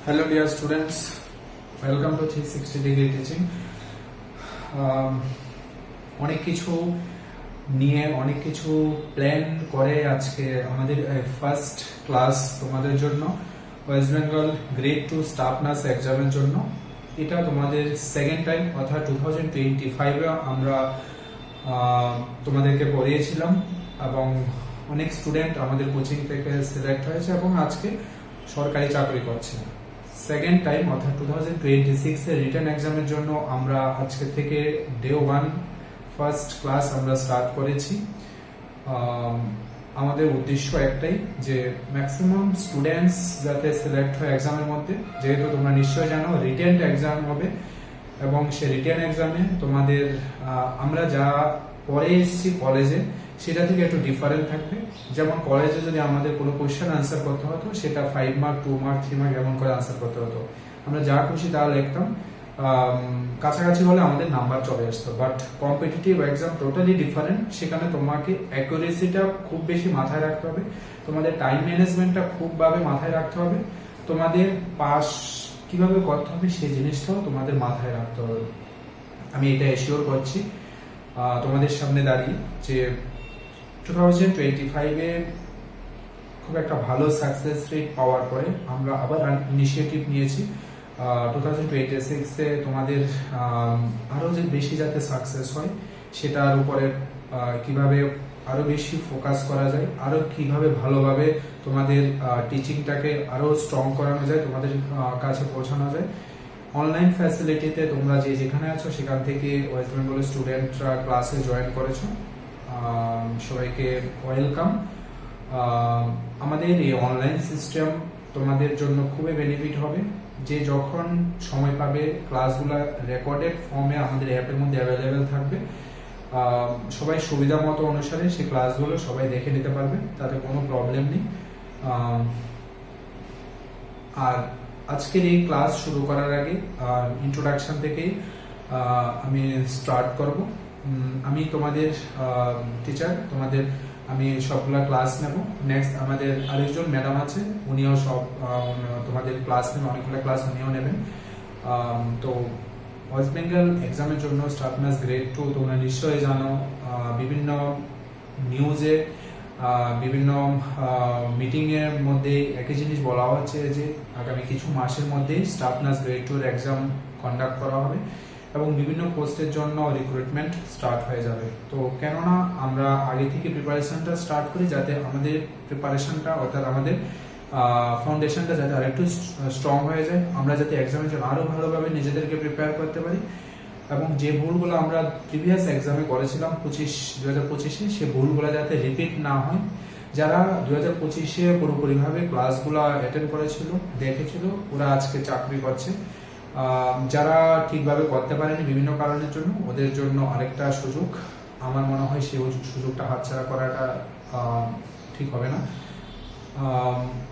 Hello dear students, welcome to 360 degree teaching. অনেক কিছু নিয়ে অনেক কিছু প্ল্যান করে আজকে আমাদের ফার্স্ট ক্লাস তোমাদের জন্য West Bengal grade 2 staff nurse এক্সামের জন্য। এটা তোমাদের সেকেন্ড টাইম, অর্থাৎ 2025-এ আমরা তোমাদেরকে পড়িয়েছিলাম এবং অনেক স্টুডেন্ট আমাদের কোচিং থেকে সিলেক্ট হয়েছে এবং আজকে সরকারি চাকরি করছে। সেকেন্ড টাইম অর্থাৎ 2026-এর রিটেন এক্সামের জন্য আমরা আজকে থেকে ডে 1 ফার্স্ট ক্লাস আমরা স্টার্ট করেছি। আমাদের উদ্দেশ্য একটাই যে ম্যাক্সিমাম স্টুডেন্টস যাতে সিলেক্ট হয় এক্সামের মধ্যে, যেহেতু তোমরা নিশ্চয়ই জানো রিটেন এক্সাম হবে এবং সে রিটেন এক্সামে তোমাদের আমরা যা পড়ে এসেছি কলেজে সেটা থেকে একটু ডিফারেন্ট থাকবে। যেমন কলেজে যদি আমাদের কোনো কোয়েশ্চেন আনসার করতে হতো সেটা 5 মার্ক 2 মার্ক 3 মার্ক এমন করে আনসার করতে হতো, আমরা যা খুশি তা লিখতাম, কাছাকাছি হলে আমাদের নাম্বার চলে আসতো। But competitive exam totally different, সেখানে তোমাকে অ্যাকুরেসিটা খুব বেশি মাথায় রাখতে হবে, তোমাদের টাইম ম্যানেজমেন্টটা খুবভাবে মাথায় রাখতে হবে, তোমাদের পাস কিভাবে করতে হবে সেই জিনিসটাও তোমাদের মাথায় রাখতে হবে। আমি এটা এশিওর করছি তোমাদের সামনে দাঁড়িয়ে যে 2025-এ খুব একটা ভালো সাকসেস রেট পাওয়ার পরে আমরা আবার ইনিশিয়েটিভ নিয়েছি 2026-এ তোমাদের আরো যে বেশি যাতে সাকসেস হয় সেটার উপরে কিভাবে আরো বেশি ফোকাস করা যায়, আরো কিভাবে ভালোভাবে তোমাদের টিচিংটাকে আরো স্ট্রং করানো যায়, তোমাদের কাছে পৌঁছানো যায়। অনলাইন ফ্যাসিলিটিতে তোমরা যে যেখানে আছো সেখান থেকে ওয়েস্ট বেঙ্গলের স্টুডেন্টরা ক্লাসে জয়েন করেছো, সবাইকে ওয়েলকাম। আমাদের এই অনলাইন সিস্টেম তোমাদের জন্য খুবই বেনিফিট হবে, যে যখন সময় পাবে ক্লাসগুলো রেকর্ডেড ফর্মে আমাদের অ্যাপের মধ্যে অ্যাভেলেবেল থাকবে, সবাই সুবিধা মতো অনুসারে সেই ক্লাসগুলো সবাই দেখে নিতে পারবে, তাতে কোনো প্রবলেম নেই। আর আজকের এই ক্লাস শুরু করার আগে ইন্ট্রোডাকশন থেকেই আমি স্টার্ট করব। আমি তোমাদের টিচার, তোমাদের আমি সবগুলা ক্লাস নেব। নেক্সট আমাদের আরেকজন ম্যাডাম আছে, উনিও সব তোমাদের ক্লাস নেবেন, অনেকগুলো ক্লাস উনিও নেবেন। তো ওয়েস্ট বেঙ্গল এক্সামের জন্য স্টাফ নার্স গ্রেড 2 তোমরা নিশ্চয়ই জানো, বিভিন্ন নিউজে বিভিন্ন মিটিং এর মধ্যে একই জিনিস বলা হচ্ছে যে আগামী কিছু মাসের মধ্যেই স্টাফ নার্স গ্রেড 2 এর এক্সাম কন্ডাক্ট করা হবে এবং বিভিন্ন পোস্টের জন্য রিক্রুটমেন্ট স্টার্ট হয়ে যাবে। তো কেননা আমরা আগে থেকে প্রিপারেশনটা স্টার্ট করি, যাতে আমাদের প্রিপারেশনটা অর্থাৎ আমাদের ফাউন্ডেশনটা যাতে আরেকটু স্ট্রং হয়ে যায়, আমরা যাতে এক্সামের জন্য আরো ভালোভাবে নিজেদেরকে প্রিপেয়ার করতে পারি এবং যে ভুলগুলো আমরা প্রিভিয়াস এক্সামে করেছিলাম 2025-এ সে ভুলগুলো যাতে রিপিট না হয়। যারা 2025-এ পুরোপুরিভাবে ক্লাসগুলো অ্যাটেন্ড করেছিল, দেখেছিল, ওরা আজকে চাকরি করছে। যারা ঠিকভাবে করতে পারেনি বিভিন্ন কারণের জন্য, ওদের জন্য আরেকটা সুযোগ, আমার মনে হয় সেই সুযোগটা হাতছাড়া করাটা ঠিক হবে না।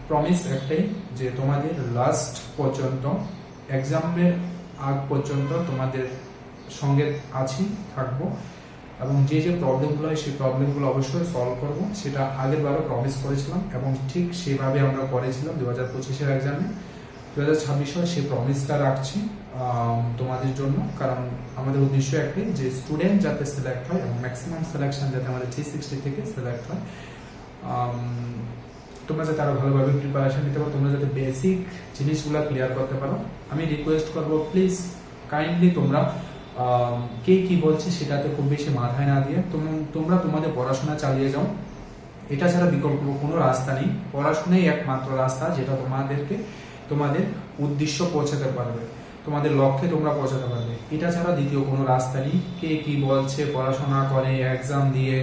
প্রমিস একটাই যে তোমাদের লাস্ট পর্যন্ত, এক্সামের আগ পর্যন্ত তোমাদের সঙ্গে আছি, থাকবো এবং যে যে প্রবলেমগুলো হয় সেই প্রবলেমগুলো অবশ্যই সলভ করব, সেটা আগের বারও প্রমিস করেছিলাম এবং ঠিক সেভাবে আমরা করেছিলাম 2025-এর এক্সামে। 2026-এ সেই প্রমিসটা রাখছি তোমাদের জন্য, কারণ আমাদের উদ্দেশ্য একটাই যে স্টুডেন্ট যাতে সিলেক্ট হয় এবং ম্যাক্সিমাম সিলেকশন যাতে আমাদের 360 থেকে সিলেক্ট হয়। তোমরা যাতে আরো ভালোভাবে প্রিপারেশন নিতে পারো, তোমরা যাতে বেসিক জিনিসগুলো ক্লিয়ার করতে পারো। আমি রিকোয়েস্ট করবো প্লিজ কাইন্ডলি তোমরা কে কি বলছে সেটাতে খুব বেশি মাথায় না দিয়ে তোমরা তোমাদের পড়াশোনা চালিয়ে যাও। এটা ছাড়া বিকল্প কোনো রাস্তা নেই, পড়াশোনাই একমাত্র রাস্তা যেটা তোমাদেরকে তোমাদের উদ্দেশ্য পৌঁছাতে পারবে, তোমাদের লক্ষ্যে তোমরা পৌঁছাতে পারবে। এটা ছাড়া দ্বিতীয় কোনো রাস্তা নেই। কে কি বলছে, পড়াশোনা করে, এক্সাম দিয়ে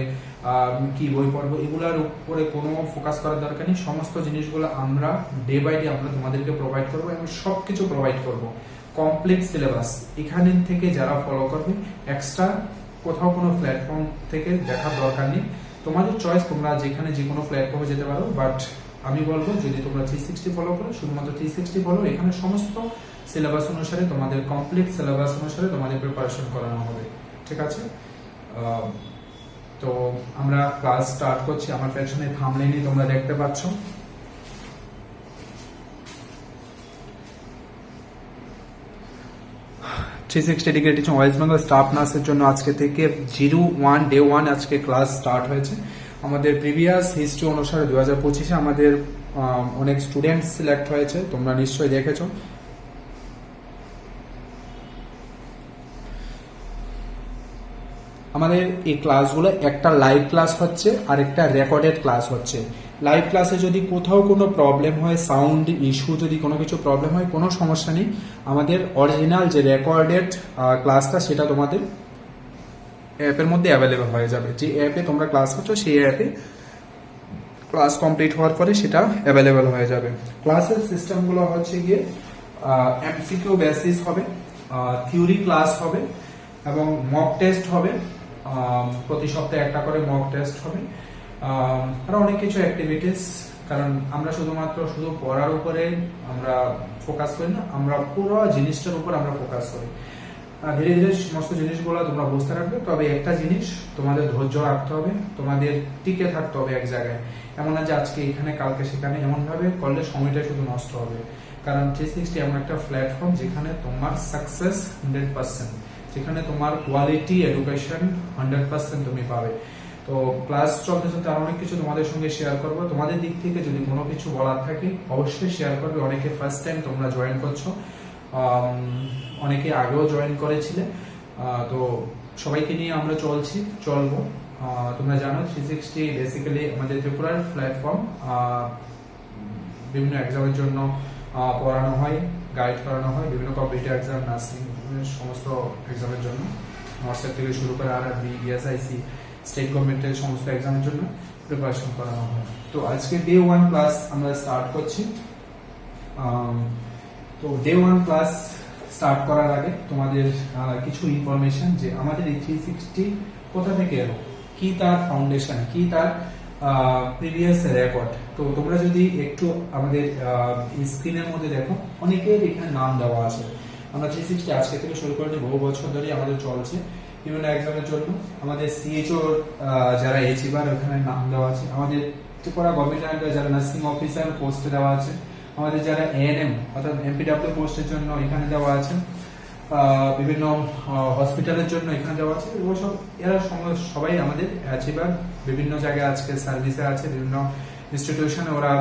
কি বই পড়বো, এগুলোর উপরে কোনো ফোকাস করার দরকার নেই। সমস্ত জিনিসগুলো আমরা ডে বাই ডে আমরা তোমাদেরকে প্রোভাইড করবো এবং সবকিছু প্রোভাইড করবো, কমপ্লিট সিলেবাস। এখানে থেকে যারা ফলো করবে, এক্সট্রা কোথাও কোনো প্ল্যাটফর্ম থেকে দেখার দরকার নেই, তোমাদের চয়েস, তোমরা যেখানে যে কোনো প্ল্যাটফর্মে যেতে পারো। বাট আমি বলবো যদি তোমরা 360 ফলো করো, শুধুমাত্র 360 ফলো, এখানে সমস্ত সিলেবাস অনুসারে তোমাদের কমপ্লিট সিলেবাস অনুসারে তোমাদের প্রিপারেশন করানো হবে, ঠিক আছে? তো আমরা ক্লাস স্টার্ট করছি। আমার পেছনে থাম্বনেইলে তোমরা দেখতে পাচ্ছ 360 degree teaching West Bengal staff নার্সের জন্য আজকে থেকে 01 ডে 1 আজকে ক্লাস স্টার্ট হয়েছে। আমাদের প্রিভিয়াস হিস্ট্রি অনুসারে 2025-এ আমাদের অনেক স্টুডেন্ট সিলেক্ট হয়েছে, তোমরা নিশ্চয়ই দেখেছো। আমাদের এই ক্লাসগুলো একটা লাইভ ক্লাস হচ্ছে আর একটা রেকর্ডেড ক্লাস হচ্ছে। লাইভ ক্লাসে যদি কোথাও কোনো প্রবলেম হয়, সাউন্ড ইস্যু যদি কোনো কিছু প্রবলেম হয়, কোনো সমস্যা নেই, আমাদের অরিজিনাল যে রেকর্ডেড ক্লাসটা সেটা তোমাদের অ্যাপের মধ্যে অ্যাভেলেবেল হয়ে যাবে। যে অ্যাপে তোমরা ক্লাস করছো সেই অ্যাপে ক্লাস কমপ্লিট হওয়ার পরে সেটা অ্যাভেলেবেল হয়ে যাবে। ক্লাসের সিস্টেমগুলো হচ্ছে গিয়ে এমসিকিউ বেসিস হবে, থিওরি ক্লাস হবে এবং মক টেস্ট হবে। প্রতি সপ্তাহে একটা করে মক টেস্ট হবে, আরো অনেক কিছু অ্যাক্টিভিটিস। কারণ আমরা শুধু পড়ার উপরে আমরা ফোকাস করি না, আমরা পুরো জিনিসটার উপর আমরা ফোকাস করি। ধীরে ধীরে সমস্ত জিনিসগুলো তোমরা বুঝতে রাখবে। তবে একটা জিনিস তোমাদের ধৈর্য রাখতে হবে, তোমাদের টিকে থাকতে হবে এক জায়গায়। এমন না যে আজকে এখানে কালকে সেখানে, এমন ভাবে করলে সময়টা শুধু নষ্ট হবে। কারণ 360 এমন একটা প্ল্যাটফর্ম যেখানে তোমার সাকসেস 100%, যেখানে তোমার কোয়ালিটি এডুকেশন 100% তুমি পাবে। তো ক্লাস চলতে চলতে আরো অনেক কিছু তোমাদের সঙ্গে শেয়ার করবো। তোমাদের দিক থেকে যদি কোনো কিছু বলার থাকে অবশ্যই শেয়ার করবে। অনেকে ফার্স্ট টাইম তোমরা জয়েন করছো, অনেকে আগেও জয়েন করেছিলে, তো সবাইকে নিয়ে আমরা চলবো। তোমরা জানো 360 বেসিক্যালি আমাদের ত্রিপুরার প্ল্যাটফর্ম। বিভিন্ন এক্সামের জন্য পড়ানো হয়, গাইড করানো হয়, বিভিন্ন কম্পিটিটিভ এক্সাম, নার্সিং সমস্ত এক্সামের জন্য, নর্সের থেকে শুরু করে আরআরবি, ইএসআইসি, স্টেট গভর্নমেন্টের সমস্ত এক্সামের জন্য প্রিপারেশন করানো হয়। তো আজকে ডে 1 ক্লাস আমরা স্টার্ট করছি। তো ডে 1 ক্লাস স্টার্ট করার আগে তোমাদের কিছু ইনফরমেশন, যে আমাদের এই 360 কোথা থেকে এলো, কি তার ফাউন্ডেশন, কি তার প্রিভিয়াস রেকর্ড। তো তোমরা যদি একটু আমাদের স্ক্রিনের মধ্যে দেখো, অনেকের এখানে নাম দেওয়া আছে। আমরা 360 আজকে থেকে শুরু করেছি, বহু বছর ধরে আমাদের চলছে বিভিন্ন এক্সামের জন্য। আমাদের সিএইচও যারা এচিভার ওখানে নাম দেওয়া আছে। আমাদের ত্রিপুরা গভর্নমেন্ট যারা নার্সিং অফিসার পোস্টে দেওয়া আছে। আমাদের যারা এএনএম অর্থাৎ এমপিডব্লিউ পোস্টের জন্য এখানে দেওয়া আছে। বিভিন্ন হসপিটালের জন্য এখানে দেওয়া আছে। এরা সবাই আমাদের অ্যাচিভার, বিভিন্ন জায়গায় আজকে সার্ভিসে আছে, বিভিন্ন ইনস্টিটিউশনে ওরা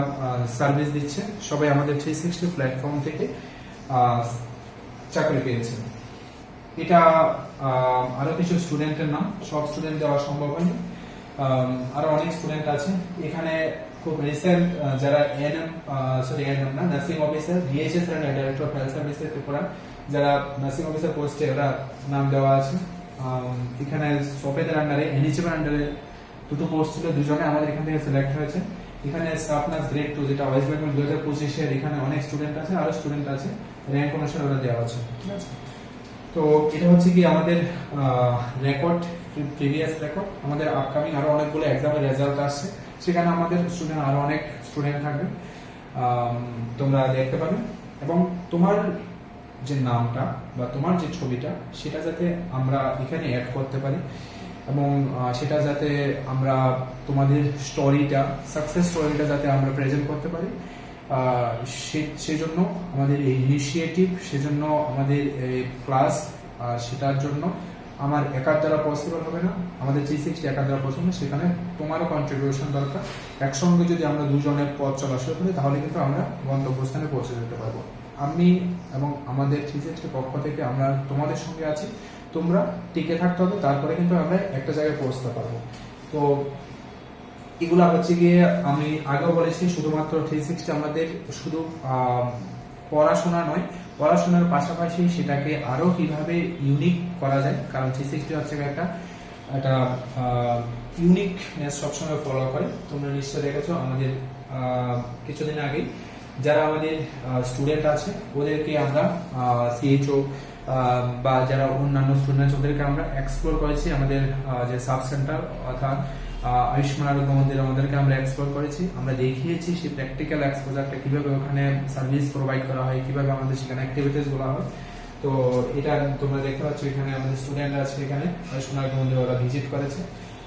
সার্ভিস দিচ্ছে। সবাই আমাদের 360 প্ল্যাটফর্ম থেকে চাকরি পেয়েছে। এটা আরো কিছু স্টুডেন্টের নাম, সব স্টুডেন্ট দেওয়া সম্ভব হয়নি, আরো অনেক স্টুডেন্ট আছে এখানে। খুব রিসেন্ট যারা এএনএম না, নার্সিং অফিসার, ডিএইচএস এর director of health services Tripura, যারা নার্সিং অফিসার পোস্টে ওরা নাম দেওয়া আছে। এখানে সোপেদের আন্ডারে, এনএইচএম এর আন্ডারে দুটো পোস্ট ছিল, দুজনে আমাদের এখান থেকে সিলেক্ট হয়েছে। এখানে স্টাফ নার্স গ্রেড 2 যেটা ওয়েস্ট বেঙ্গল 2025 এর, এখানে অনেক স্টুডেন্ট আছে, আরো স্টুডেন্ট আছে, র্যাঙ্ক অনুসারে ওরা দেওয়া আছে। ঠিক আছে, তো এটা হচ্ছে কি আমাদের রেকর্ড, প্রিভিয়াস রেকর্ড। আমাদের আপকামিং আরো অনেকগুলো এক্সামের রেজাল্ট আসছে, সেখানে আমাদের স্টুডেন্ট আরো অনেক স্টুডেন্ট থাকবে, তোমরা দেখতে পাবে। এবং তোমার যে নামটা বা তোমার যে ছবিটা সেটা যাতে আমরা এখানে অ্যাড করতে পারি, এবং সেটা যাতে আমরা তোমাদের স্টোরিটা, সাকসেস স্টোরিটা যাতে আমরা প্রেজেন্ট করতে পারি, সেজন্য আমাদের এই ইনিশিয়েটিভ, সেজন্য আমাদের এই ক্লাস, সেটার জন্য আমার একার দ্বারা পসিবল হবে না, আমাদের 360 একার দ্বারা পসিবল, সেখানে তোমারও কন্ট্রিবিউশন দরকার। একসঙ্গে যদি আমরা দুজনের পথ চলা শুরু করি তাহলে কিন্তু আমরা গন্তব্যস্থানে পৌঁছে যেতে পারবো। আমি এবং আমাদের 360 পক্ষ থেকে আমরা তোমাদের সঙ্গে আছি, তোমরা টিকে থাকতে হবে, তারপরে কিন্তু আমরা একটা জায়গায় পৌঁছতে পারবো। তো এগুলা হচ্ছে গিয়ে আমি আগেও বলেছি, শুধুমাত্র 360 আমাদের শুধু পড়াশোনা নয়, পড়াশোনার পাশাপাশি সেটাকে আরো কিভাবে ইউনিক করা যায়। কারণ 360 হচ্ছে একটা ইউনিকনেস সবসময় ফলো করে। তোমরা নিশ্চয় দেখেছো আমাদের কিছুদিন আগে যারা আমাদের স্টুডেন্ট আছে ওদেরকে আমরা সিএইচও বা যারা অন্যান্য স্টুডেন্ট ওদেরকে আমরা এক্সপ্লোর করেছি। আমাদের যে সাব সেন্টার অর্থাৎ আয়ুষ্মান আরোগ্য মন্দির, আমাদেরকে আমরা এক্সপ্লোর করেছি, আমরা দেখিয়েছি সেই প্র্যাকটিক্যাল এক্সপোজারটা কিভাবে ওখানে সার্ভিস প্রোভাইড করা হয়, কিভাবে আমাদের সেখানে অ্যাক্টিভিটিস গুলো হয়। তো এটা তোমরা দেখতে পাচ্ছ, এখানে আমাদের স্টুডেন্ট আছে, এখানে আয়ুষ্মান আরোগ্য মন্দির ওরা ভিজিট করেছে।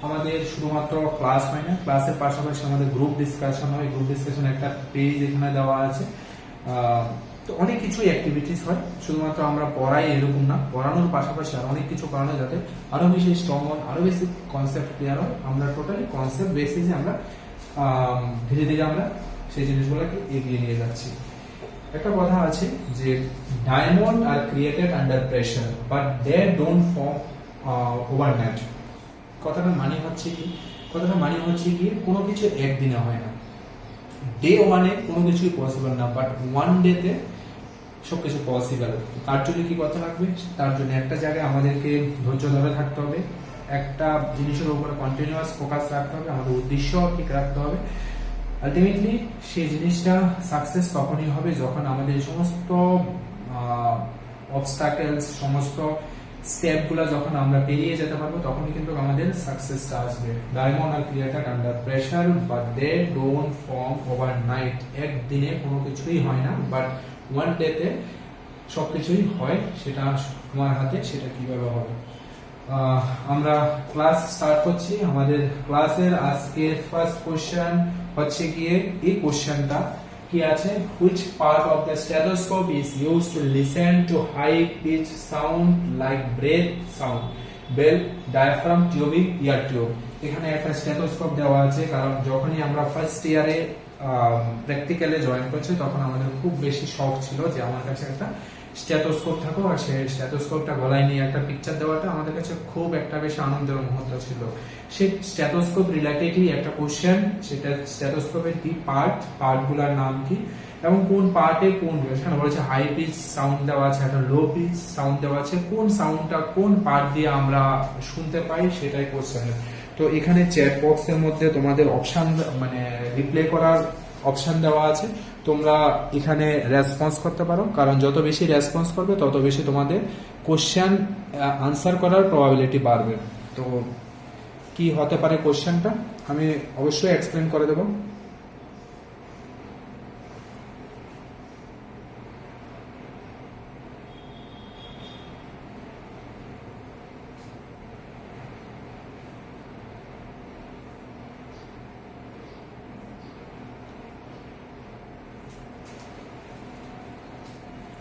আমাদের শুধুমাত্র ক্লাস হয় না, ক্লাসের পাশাপাশি আমাদের গ্রুপ ডিসকাশন হয়। গ্রুপ ডিসকাশন একটা পেজ এখানে দেওয়া আছে। তো তো অনেক কিছু অ্যাক্টিভিটিস হয়, শুধুমাত্র আমরা পড়াই এরকম না, পড়ানোর পাশাপাশি আর অনেক কিছু করানো যাতে আরো বেশি স্ট্রং হয়, আরো বেশি কনসেপ্ট ক্লিয়ার হয়। আমরা টোটালি কনসেপ্ট বেসিসে আমরা ধীরে ধীরে আমরা সেই জিনিসগুলোকে এগিয়ে নিয়ে যাচ্ছি। একটা কথা আছে যে diamond are created under pressure but they don't form overnight. কথাটার মানে হচ্ছে কি কোনো কিছু একদিনে হয় না, ডে ওয়ানে কোনো কিছুই পসিবল না, বাট ওয়ান ডেতে সবকিছু পসিবল। তার জন্য কি করতে লাগবে? তার জন্য একটা জায়গায় আমাদেরকে ধৈর্য ধরে থাকতে হবে, একটা জিনিসের উপরে কন্টিনিউয়াস ফোকাস রাখতে হবে, আমাদের উদ্দেশ্য ঠিক রাখতে হবে। আলটিমেটলি সেই জিনিসটা সাকসেস তখনই হবে যখন আমাদের সমস্ত অবস্টাকেলস, সমস্ত স্টেপগুলো যখন আমরা পেরিয়ে যেতে পারবো, তখনই কিন্তু আমাদের সাকসেসটা আসবে। Diamond are created under pressure but they don't form overnight. একদিনে কোনো কিছুই হয় না, বাট ওয়ান ডেতে সবকিছুই হয়। সেটা আমার হাতে, সেটা কিভাবে হবে। আমরা ক্লাস স্টার্ট করছি। আমাদের ক্লাসের আজকে ফার্স্ট কোশ্চেন হচ্ছে গিয়ে এই কোশ্চেনটা কি আছে, which part of the stethoscope is used to listen to high pitch sound like breath sound, bell, diaphragm, tubing, ear tube। এখানে একটা স্টেথোস্কোপ দেওয়া আছে, কারণ যখনই আমরা ফার্স্ট ইয়ারে প্র্যাকটিক্যালে জয়েন করছি তখন আমাদের খুব বেশি শখ ছিল যে আমার কাছে একটা স্টেথোস্কোপ থাকুক, আর সেই স্টেথোস্কোপটা গলায় নিয়ে একটা পিকচার দেওয়াটা আমাদের কাছে খুব একটা বেশি আনন্দের মুহূর্ত ছিল। সেই স্টেথোস্কোপ রিলেটেডই একটা কোশ্চেন, সেটা স্টেথোস্কোপের কি পার্টগুলোর নাম কি এবং কোন পার্টে কোন, সেখানে বলেছে হাই পিচ সাউন্ড দেওয়া আছে, একটা লো পিচ সাউন্ড দেওয়া আছে, কোন সাউন্ডটা কোন পার্ট দিয়ে আমরা শুনতে পাই সেটাই কোশ্চেন। তো এখানে চ্যাট বক্সের মধ্যে তোমাদের অপশন মানে রিপ্লে করার অপশন দেওয়া আছে, তোমরা এখানে রেসপন্স করতে পারো, কারণ যত বেশি রেসপন্স করবে তত বেশি তোমাদের কোশ্চেন আনসার করার প্রবাবিলিটি বাড়বে। তো কি হতে পারে কোশ্চেনটা আমি অবশ্যই এক্সপ্লেন করে দেবো।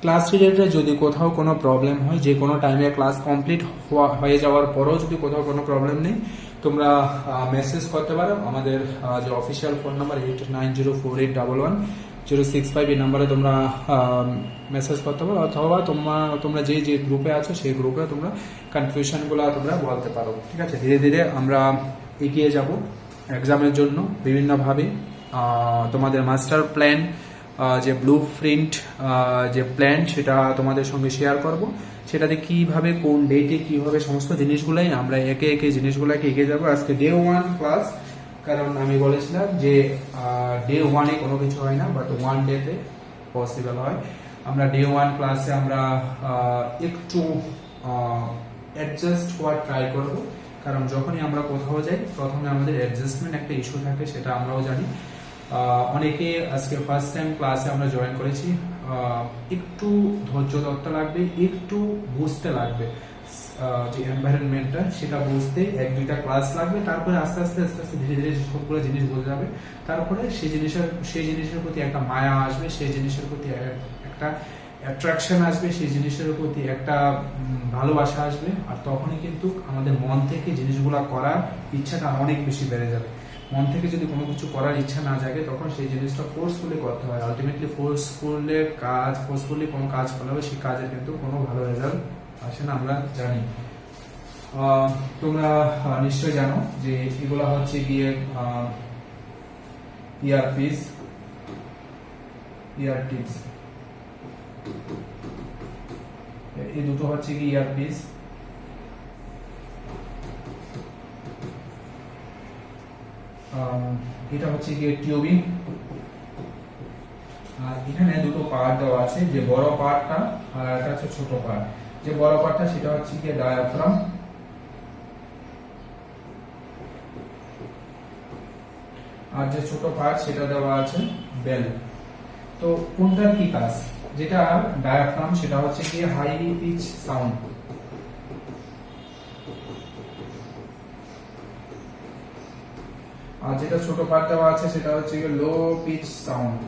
ক্লাস রিলেটেড যদি কোথাও কোনো প্রবলেম হয়, যে কোনো টাইমে ক্লাস কমপ্লিট হয়ে যাওয়ার পরেও যদি কোথাও কোনো প্রবলেম নেই, তোমরা মেসেজ করতে পারো। আমাদের যে অফিসিয়াল ফোন নাম্বার 8904811065, এই নাম্বারে তোমরা মেসেজ করতে পারো, অথবা তোমরা যে গ্রুপে আছো সেই গ্রুপে তোমরা কনফিউশনগুলো তোমরা বলতে পারো। ঠিক আছে, ধীরে ধীরে আমরা এগিয়ে যাব এক্সামের জন্য বিভিন্নভাবে। তোমাদের মাস্টার প্ল্যান, যে ব্লু প্রিন্ট যে প্ল্যান, সেটা তোমাদের সঙ্গে শেয়ার করব। সেটাতে কিভাবে কোন ডেটে কিভাবে সমস্ত জিনিসগুলাই আমরা একে একে জিনিসগুলোকে এগিয়ে যাবো। আজকে ডে 1 ক্লাস, কারণ আমি বলেছিলাম যে ডে 1-এ কোনো কিছু হয় না, বাট ওয়ান ডেতে পসিবল হয়। আমরা ডে 1 ক্লাসে আমরা একটু অ্যাডজাস্ট হওয়ার ট্রাই করব, কারণ যখনই আমরা কোথাও যাই প্রথমে আমাদের অ্যাডজাস্টমেন্ট একটা ইস্যু থাকে, সেটা আমরাও জানি। অনেকে আজকে ফার্স্ট টাইম ক্লাসে আমরা জয়েন করেছি, একটু ধৈর্য ধরতে লাগবে, একটু বুঝতে লাগবে যে এনভায়রনমেন্টটা, সেটা বুঝতে 1-2টা ক্লাস লাগবে। তারপরে আস্তে আস্তে ধীরে ধীরে সবগুলো জিনিস বোঝা যাবে। তারপরে সেই জিনিসের প্রতি একটা মায়া আসবে, সেই জিনিসের প্রতি একটা অ্যাট্রাকশন আসবে, সেই জিনিসের প্রতি একটা ভালোবাসা আসবে, আর তখনই কিন্তু আমাদের মন থেকে জিনিসগুলো করার ইচ্ছাটা অনেক বেশি বেড়ে যাবে। মন থেকে যদি কোনো কিছু করার ইচ্ছা না জাগে, তখন সেই জিনিসটা ফোর্সফুলি করতে হয়। আলটিমেটলি ফোর্সফুলি কোনো কাজ করলে হবে, সেই কাজের কিন্তু কোনো ভালো রেজাল্ট আসে না, আমরা জানি। তোমরা নিশ্চয় জানো যে এগুলো হচ্ছে গিয়ে ইয়ারপিস, ইয়ারটিপস, এই দুটো হচ্ছে কি ইয়ারপিস। এটা হচ্ছে গিয়ে টিউবিং। আর এখানে দুটো পার্ট দেওয়া আছে, যে বড় পার্টটা আর এটা হচ্ছে ছোট পার্ট। যে বড় পার্টটা সেটা হচ্ছে গিয়ে ডায়াফ্রাম, আর যে ছোট পার্ট সেটা দেওয়া আছে বেল। তো কোনটার কি কাজ? যেটা ডায়াফ্রাম সেটা হচ্ছে গিয়ে হাই পিচ সাউন্ড, আর যেটা ছোট পার্ট দেওয়া আছে সেটা হচ্ছে লো পিচ সাউন্ড।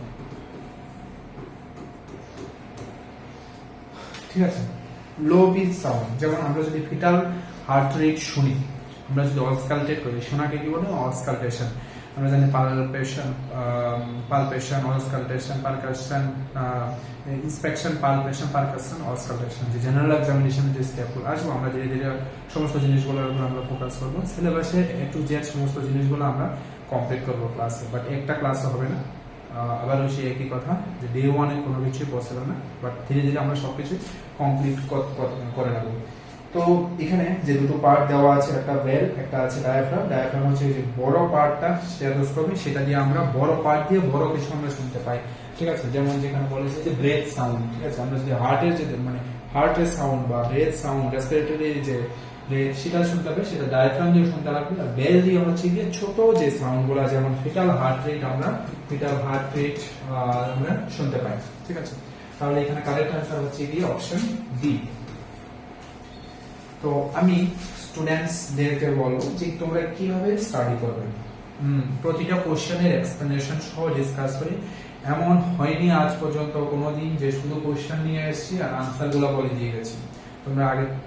ঠিক আছে। লো পিচ সাউন্ড, যেমন আমরা যদি ফিটাল হার্ট রেট শুনি, আমরা যদি অসকালটেট করি, শোনাকে কি বলে অসকালটেশন। আমরা জানি palpation, auscultation, percussion, inspection, palpation, percussion, auscultation. যে জেনারেল এক্সামিনেশন যে স্টেপগুলো আসবো, আমরা ধীরে ধীরে সমস্ত জিনিসগুলোর উপর আমরা ফোকাস করবো। সিলেবাসে এ টু জেড সমস্ত জিনিসগুলো আমরা কমপ্লিট করবো ক্লাসে, বাট একটা ক্লাসে হবে না। আবারও সেই একই কথা যে ডে ওয়ানে কোনো কিছুই পসিবল না, বাট ধীরে ধীরে আমরা সবকিছু কমপ্লিট করে নেব। তো এখানে যে দুটো পার্ট দেওয়া আছে, একটা বেল, একটা আছে ডায়াফ্রাম। ডায়াফ্রাম হচ্ছে যে বড় পার্টটা স্টেথোস্কোপে, সেটা দিয়ে আমরা বড় পার্ট দিয়ে বড় কিছু আমরা শুনতে পাই, ঠিক আছে। যেমন যেখানে বলেছে যে ব্রেথ সাউন্ড, ঠিক আছে। আমরা যদি হার্টের যে মানে হার্টের সাউন্ড বা ব্রেথ সাউন্ড, রেসপিরেটরি যে সেটা শুনতে হবে, সেটা ডায়াফ্রাম দিয়ে শুনতে লাগবে। আর বেল দিয়ে হচ্ছে গিয়ে ছোট যে সাউন্ড গুলা, যেমন ফিটাল হার্ট রেট আমরা শুনতে পাই, ঠিক আছে। তাহলে এখানে কারেক্ট আনসার হচ্ছে গিয়ে অপশন বি। তো আমি স্টুডেন্টসদেরকে বলবো যে তোমরা কিভাবে স্টাডি করবে, প্রতিটা কোশ্চেনের এক্সপ্লেনেশন সহ ডিসকাস করি। এমন হয়নি আজ পর্যন্ত কোনোদিন যে শুধু কোশ্চেন নিয়ে এসেছি আর আনসার গুলো বলে দিয়ে গেছি। তোমরা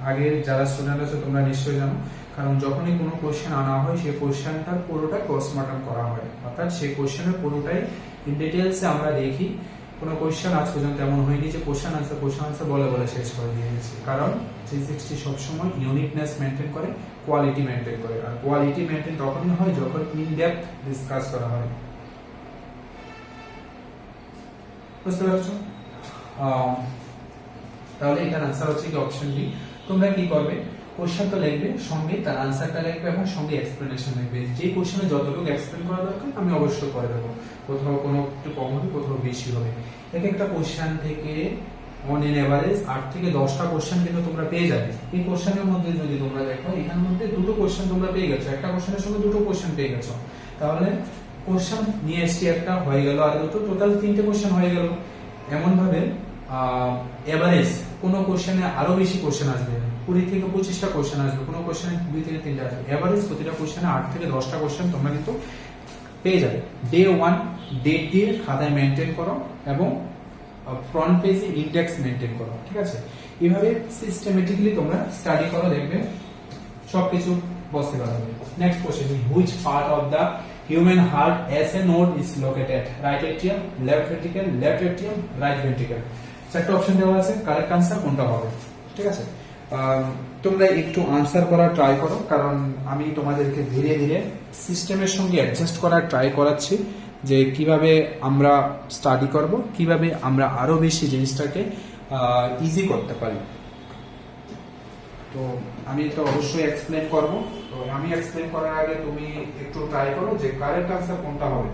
আগে যারা স্টুডেন্ট আছে তোমরা নিশ্চয়ই জানো, কারণ যখনই কোনো কোশ্চেন আনা হয় সেই কোশ্চেনটার পুরোটা পোস্টমর্টম করা হয়, অর্থাৎ সেই কোশ্চেনের পুরোটাই ইন ডিটেইলসে আমরা দেখি। কোনো কোশ্চেন আজ পর্যন্ত এমন হয়নি যে কোশ্চেন আনসার বলে শেষ করে দিয়ে গেছি। কারণ 360 সবসময় ইউনিকনেস মেনটেন করে, কোয়ালিটি মেনটেন করে। আর কোয়ালিটি মেনটেন তখনই হয় যখন ইন ডেপথ ডিসকাস করা হয়। বুঝতে পারছো? তাহলে এটার আনসার হচ্ছে কি অপশন ডি। তোমরা কি করবে, কোশ্চেন তো লিখবে, সঙ্গে তার আনসারটা লিখবে এবং সঙ্গে এক্সপ্লেনেশন লিখবে। যে কোশ্চেনে যতটুকু এক্সপ্লেন করা দরকার আমি অবশ্যই করে দেবো। কোথাও কোনো একটু কম হবে, কোথাও বেশি হবে। এক একটা কোশ্চেন থেকে অন এন এভারেজ 8 থেকে 10টা কোশ্চেন কিন্তু তোমরা পেয়ে যাবে। এই কোশ্চেনের মধ্যে যদি তোমরা দেখো, এখানের মধ্যে দুটো কোশ্চেন তোমরা পেয়ে গেছো, একটা কোশ্চেনের সঙ্গে দুটো কোশ্চেন পেয়ে গেছো। তাহলে কোশ্চেন নিয়ে এসছি একটা, হয়ে গেল, আর দুটো, টোটাল 3টে কোশ্চেন হয়ে গেল। এমন ভাবে এভারেজ কোনো কোশ্চেনে আরো বেশি কোশ্চেন আসবে, 20 থেকে 25টা কোশ্চেন আসবে, কোনো কোশ্চেনে 2 থেকে 3টা আসবে। এভারেজ প্রতিটা কোশ্চেনে 8 থেকে 10টা কোশ্চেন তোমরা কিন্তু পেয়ে যাবে। ডে 1 ডেট দিয়ে খাতায় মেনটেন করো এবং ফ্রন্ট পেজে ইন্ডেক্স মেনটেন করো, ঠিক আছে। এইভাবে সিস্টেমেটিক্যালি তোমরা স্টাডি করো, দেখবে সবকিছু পসিবল হবে। Next question, which part of the human heart as a node is located? right atrium, left ventricle, left atrium, right ventricle। চারটি অপশন দেওয়া আছে, কারেক্ট আনসার কোনটা হবে, ঠিক আছে। তোমরা একটু আনসার করার ট্রাই করো, কারণ আমি তোমাদেরকে ধীরে ধীরে সিস্টেমের সঙ্গে অ্যাডজাস্ট করার ট্রাই করাচ্ছি, যে কিভাবে আমরা স্টাডি করব, কিভাবে আমরা আরো বেশি জিনিসটাকে ইজি করতে পারি। তো আমি তো অবশ্যই এক্সপ্লেন করব। তো আমি এক্সপ্লেন করার আগে তুমি একটু ট্রাই করো যে কারেক্ট আনসার কোনটা হবে।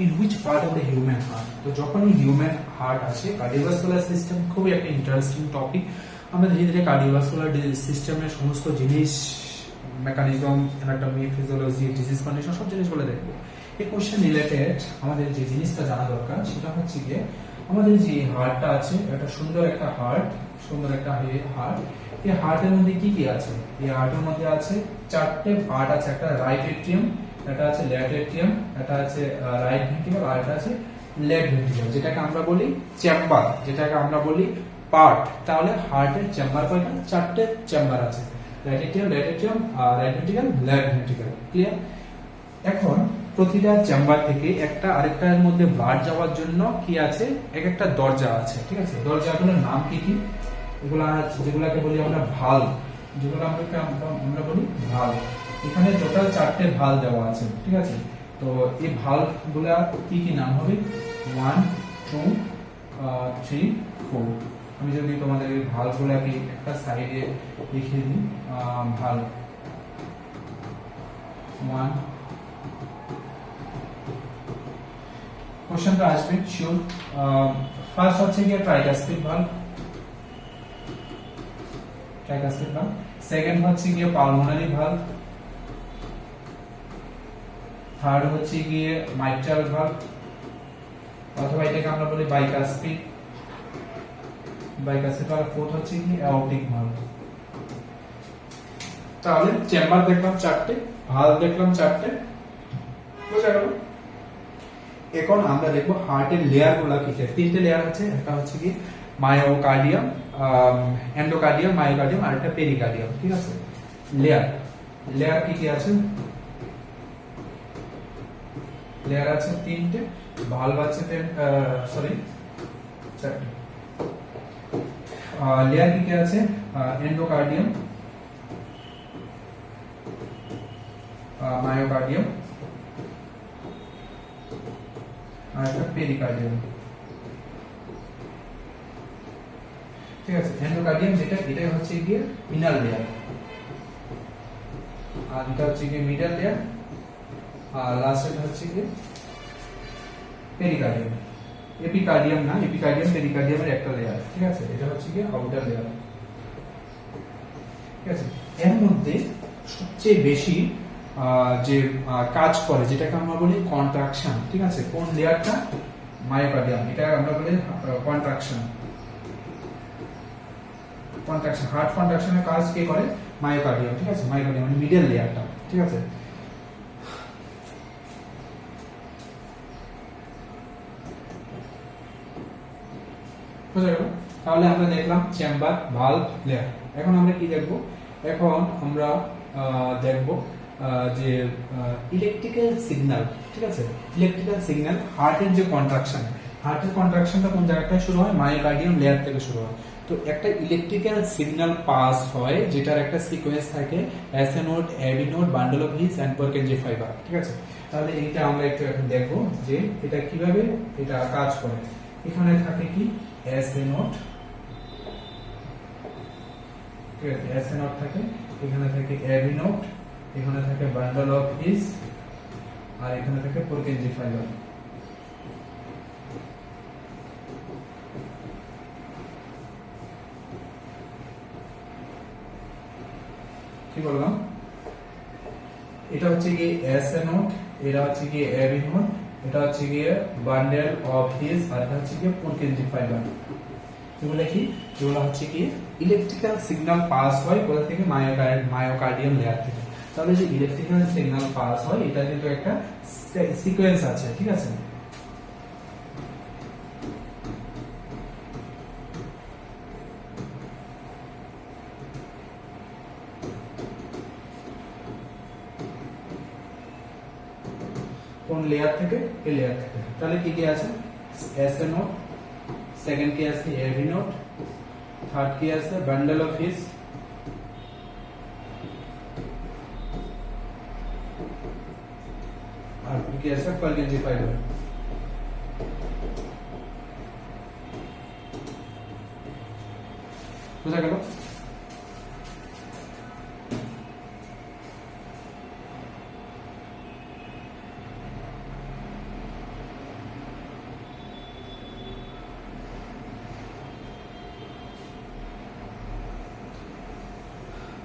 in which part of the human heart? তো যখনই হিউম্যান হার্ট আসে, কার্ডিওভাস্কুলার সিস্টেম খুবই একটা ইন্টারেস্টিং টপিক। আমরা ধীরে ধীরে কার্ডিওভাস্কুলার সিস্টেমের সমস্ত জিনিস, mechanism, anatomy, physiology, disease condition, সব জিনিসগুলো দেখবো। এই কোশ্চেন রিলেটেড আমাদের যে জিনিসটা জানা দরকার সেটা হচ্ছে গিয়ে আমাদের যে হার্টটা আছে, এটা সুন্দর একটা হার্ট, এই হার্টের মধ্যে কি কি আছে? এই হার্টের মধ্যে আছে 4টে পার্ট আছে। একটা রাইট এট্রিয়াম, এটা আছে লেফট এট্রিয়াম, এটা আছে রাইট ভেন্ট্রিকল, আর এটা আছে লেফট ভেন্ট্রিকল, যেটাকে আমরা বলি চেম্বার, যেটাকে আমরা বলি পার্ট। তাহলে হার্টের চেম্বার কয়টা? 4টে চেম্বার আছে, right atrium, left atrium, right ventricle, left ventricle. Clear? এখন প্রতিটা চেম্বার থেকে একটা আরেকটার মধ্যে ব্লাড যাওয়ার জন্য কি আছে? এক একটা দরজা আছে, ঠিক আছে। দরজাগুলোর নাম কি কি? এগুলা যেগুলাকে বলি আমরা ভালভ, যেগুলো আমরা বলি ভালভ। এখানে টোটাল 4টে ভালভ দেওয়া আছে, ঠিক আছে। তো এই ভালভ গুলা কি কি নাম হবে? 1 2 3 4। আমি যদি তোমাদের এই ভালভ গুলাকে একটা সাইডে লিখে দিই, ভালভ 1, কোশ্চেনটা আসবে শিওর। ফার্স্ট হচ্ছে কি ট্রাইকাস্পিড ভালভ, সেকেন্ড হচ্ছে গিয়ে পালমোনারি ভালভ, থার্ড হচ্ছে গিয়ে মাইট্রাল ভালভ, অথবা এটাকে আমরা বলি বাইকাস্পিড ভালভ, ফোর্থ হচ্ছে কি অ্যাওর্টিক ভালভ। তাহলে চেম্বার দেখলাম 4টে, ভালভ দেখলাম 4টে, বুঝা গেল। এখন আমরা দেখব হার্টের লেয়ার গুলা কি কি। 3টে লেয়ার আছে, একটা হচ্ছে কি মায়োকার্ডিয়াম, এন্ডোকার্ডিয়াম, মায়োকার্ডিয়াম, আর একটা পেরিকার্ডিয়াম, ঠিক আছে। লেয়ার লেয়ার কি কি আছে? লেয়ার আছে 3টে, ভালভ আছে সরি 4টে। লেয়ার কি কি আছে? এন্ডোকার্ডিয়াম, মায়োকার্ডিয়াম, আর একটা পেরিকার্ডিয়াম, ঠিক আছে। এন্ডোকার্ডিয়াম যেটা, এটা হচ্ছে গিয়ে ইনার লেয়ার, আর এটা হচ্ছে গিয়ে মিডল লেয়ার, আর লাস্টটা হচ্ছে গিয়ে পেরিকার্ডিয়াম। এপিকার্ডিয়াম না, এপিকার্ডিয়াম পেরিকার্ডিয়ামের একটা লেয়ার, ঠিক আছে। এটা হচ্ছে গিয়ে আউটার লেয়ার, ঠিক আছে। এর মধ্যে সবচেয়ে বেশি যে কাজ করে যেটাকে আমরা বলি কন্ট্রাকশন, ঠিক আছে। কোন লেয়ারটা? মায়োকার্ডিয়াম, এটা আমরা বলি কন্ট্রাকশন। কন্ট্রাকশন, হার্ট কন্ট্রাকশনের কাজ কে করে? মায়োকার্ডিয়াম, ঠিক আছে। মায়োকার্ডিয়াম মানে মিডল লেয়ারটা, ঠিক আছে। বুঝা গেল। তাহলে আমরা দেখলাম চেম্বার, ভালভ, লেয়ার। এখন আমরা কি দেখব? এখন আমরা দেখব যে ইলেকট্রিক্যাল সিগন্যাল, ঠিক আছে। ইলেকট্রিক্যাল সিগন্যাল, হার্টের যে কন্ট্রাকশন, হার্টের কন্ট্রাকশনটা কোন জায়গাটায় শুরু হয়? মায়োকার্ডিয়াম লেয়ার থেকে শুরু হয়। তো একটা ইলেকট্রিক্যাল সিগন্যাল পাস হয় যেটার একটা সিকোয়েন্স থাকে, SA node, AB node, bundle of His and Purkinje fibre, ঠিক আছে। তাহলে এইটা আমরা একটু এখন দেখব যে এটা কিভাবে এটা কাজ করে। এখানে থাকে কি? এসএ নোড, ঠিক আছে। এসএ নোড থাকে, এখানে থাকে এবি নোড, এখানে থাকে বান্ডল অফ হিস, আর এখানে থাকে পারকিনজি ফাইবার। কি বললাম? এটা হচ্ছে কি এসএ নোড, এটা হচ্ছে কি এবি নোড, এটা হচ্ছে কি বান্ডেল অফ হিস, আর এটা হচ্ছে কি পারকিনজি ফাইবার। এগুলো কি? এগুলো হচ্ছে কি ইলেকট্রিক্যাল সিগন্যাল পাস হয় কোথা থেকে? মায়োকার্ডিয়াম লেয়ার থেকে। তাহলে যে ইলেকট্রিক্যাল সিগন্যাল পাস হয় এটা কিন্তু একটা সিকোয়েন্স আছে, ঠিক আছে। কোন লেয়ার থেকে? এই লেয়ার থেকে। তাহলে কি কি আছে? এসএ নোড, সেকেন্ড কি আছে? এবি নোড, থার্ড কি আছে? বান্ডল অফ হিস, আর কি আছে? পারকিনজি ফাইবার। বুঝা গেল?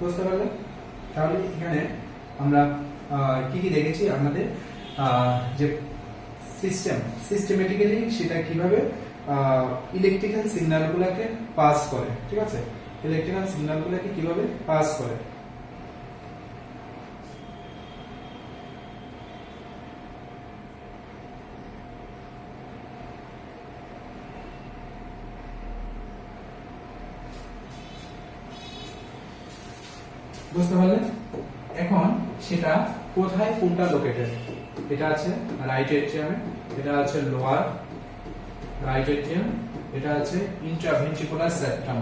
বুঝতে পারলে? তাহলে এখানে আমরা কি কি দেখেছি? আমাদের যে সিস্টেমেটিক্যালি সেটা কিভাবে ইলেকট্রিক্যাল সিগন্যালগুলোকে পাস করে, ঠিক আছে। ইলেকট্রিক্যাল সিগন্যালগুলোকে কিভাবে পাস করে। বুঝতে পারলে? এখন সেটা কোথায় কোনটা লোকেটেড? এটা আছে রাইট এট্রিয়ামে, এটা আছে লোয়ার রাইট এট্রিয়াম, এটা আছে ইন্ট্রাভেন্ট্রিকুলার সেপ্টাম।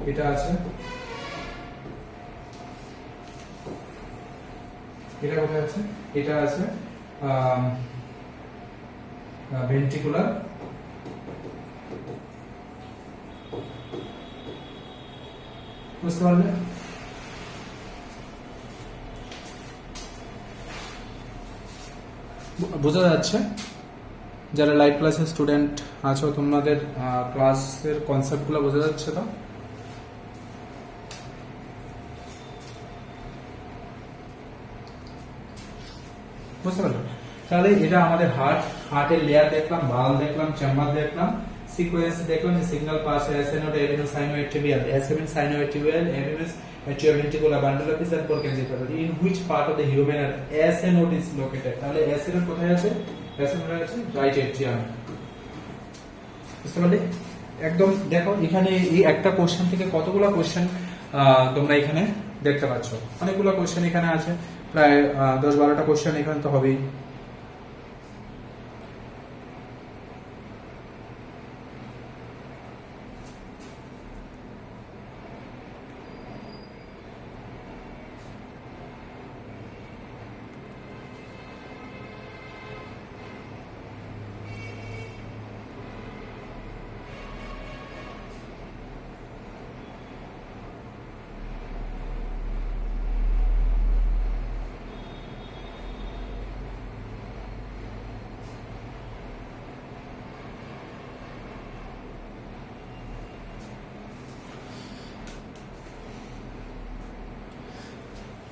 এটা আছে, এটা কোথায় আছে? এটা আছে ভেন্ট্রিকুলার, বুঝতে পারলে? বোঝা যাচ্ছে? যারা লাইভ ক্লাসের স্টুডেন্ট আছো তোমাদের ক্লাসের কনসেপ্টগুলো বোঝা যাচ্ছে তো? বুঝতে পারলে? তাহলে এটা আমাদের হার্টের লেয়ার দেখলাম, ভাল দেখলাম, চেম্বার দেখলাম, সিকোয়েন্স দেখলাম যে সিগন্যাল পাস হয় এস নোড এভিনো সাইনোএটিবিয়াল এস7 sinoatrial AV nodes atrioventricular bundle of is and Purkinje capital in which part of the human S node is located তাহলে S node কোথায় আছে S node আছে right atrium বুঝতে পারলে একদম দেখো এখানে এই একটা কোশ্চেন থেকে কতগুলো কোশ্চেন তোমরা এখানে দেখতে পাচ্ছ অনেকগুলো কোশ্চেন এখানে আছে প্রায় 10-12টা কোশ্চেন এখানে তো হবেই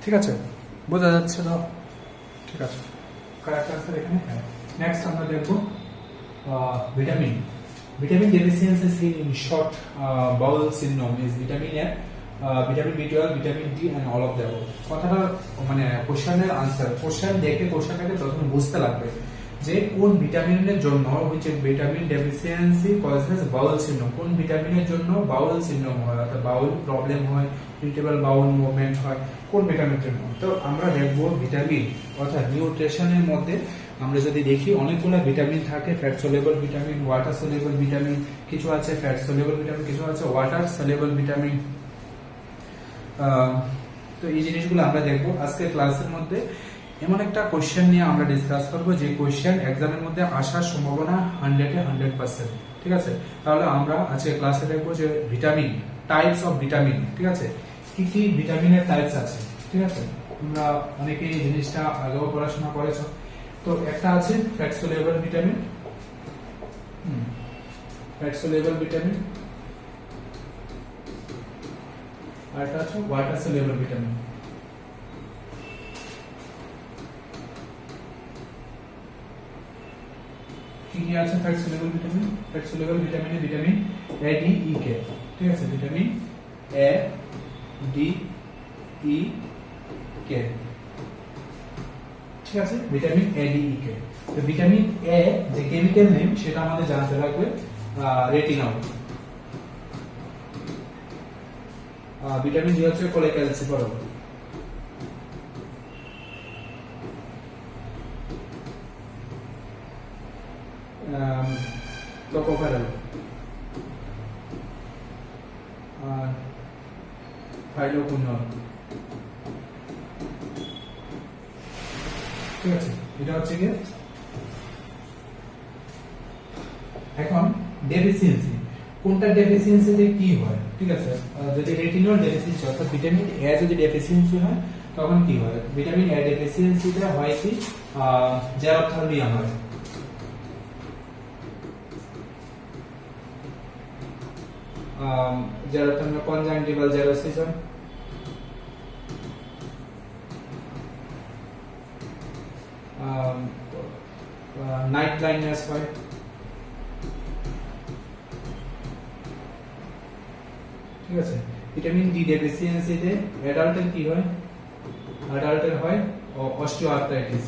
ঠিক আছে বোঝা যাচ্ছে তো ঠিক আছে কারেক্ট आंसर এখানে হ্যাঁ নেক্সট আমরা দেখব vitamin deficiency in short bowel syndrome is vitamin A vitamin B12 vitamin D and all of the above কথাটা মানে কোশ্চেনের आंसर কোশ্চেন দেখে কোশ্চেনটাকে প্রথমে বুঝতে লাগবে যে কোন ভিটামিনের জন্য হচ্ছে ভিটামিন ডেফিসিয়েন্সি কজেস বাউল সিনড্রোম কোন ভিটামিনের জন্য বাউল সিনড্রোম হয় অর্থাৎ বাউল প্রবলেম হয় ইরিটেবল বাউল মুভমেন্ট হয় কোন ভিটামিনের জন্য তো আমরা দেখব ভিটামিন অর্থাৎ নিউট্রিশনের মধ্যে আমরা যদি দেখি অনেকগুলো ভিটামিন থাকে fat soluble vitamin water soluble vitamin কিছু আছে ফ্যাট সলিউবল ভিটামিন কিছু আছে ওয়াটার সলিউবল ভিটামিন তো এই জিনিসগুলো আমরা দেখব আজকে ক্লাসের মধ্যে এমন একটা কোশ্চেন নিয়ে আমরা ডিসকাস করব যে কোশ্চেন এক্সামের মধ্যে আসার সম্ভাবনা 100% ঠিক আছে তাহলে আমরা আজকে ক্লাসে দেখব যে ভিটামিন টাইপস অফ ভিটামিন ঠিক আছে কি কি ভিটামিনের টাইপস আছে ঠিক আছে তোমরা অনেকেই এই জিনিসটা আগেও পড়াশোনা করেছো তো একটা আছে fat soluble vitamin fat soluble vitamin আর একটা আছে ওয়াটার সলিউবল ভিটামিন কি কি আছে ফ্যাট সলিউবল ভিটামিনে vitamin A D E K ঠিক আছে vitamin A D E K ঠিক আছে ভিটামিন এ ডি ই কে তো ভিটামিন এ যে কেমিক্যাল নেম সেটা আমাদের জানতে লাগবে রেটিনল ভিটামিন ডি হচ্ছে কোলেক্যালসিফেরল tocopherol আর phyloquinol ঠিক আছে এটা হচ্ছে কি এখন ডেফিসিয়েন্সি কোনটা ডেফিসিয়েন্সিতে কি হয় ঠিক আছে যদি রেটিনল ডেফিসিয়েন্সি অর্থাৎ ভিটামিন এ যদি ডেফিসিয়েন্সি হয় তখন কি হয় ভিটামিন এ ডেফিসিয়েন্সিতে হয় কি জেরোথ্যালমিয়া হয় জেরোথ্যালমিয়া কনজাংটিভাল জেরোসিজম নাইট ব্লাইন্ডনেস হয় ঠিক আছে ভিটামিন ডি ডেফিসিয়েন্সিতে অ্যাডাল্টের কি হয় অ্যাডাল্টের হয় অস্টিওআর্থ্রাইটিস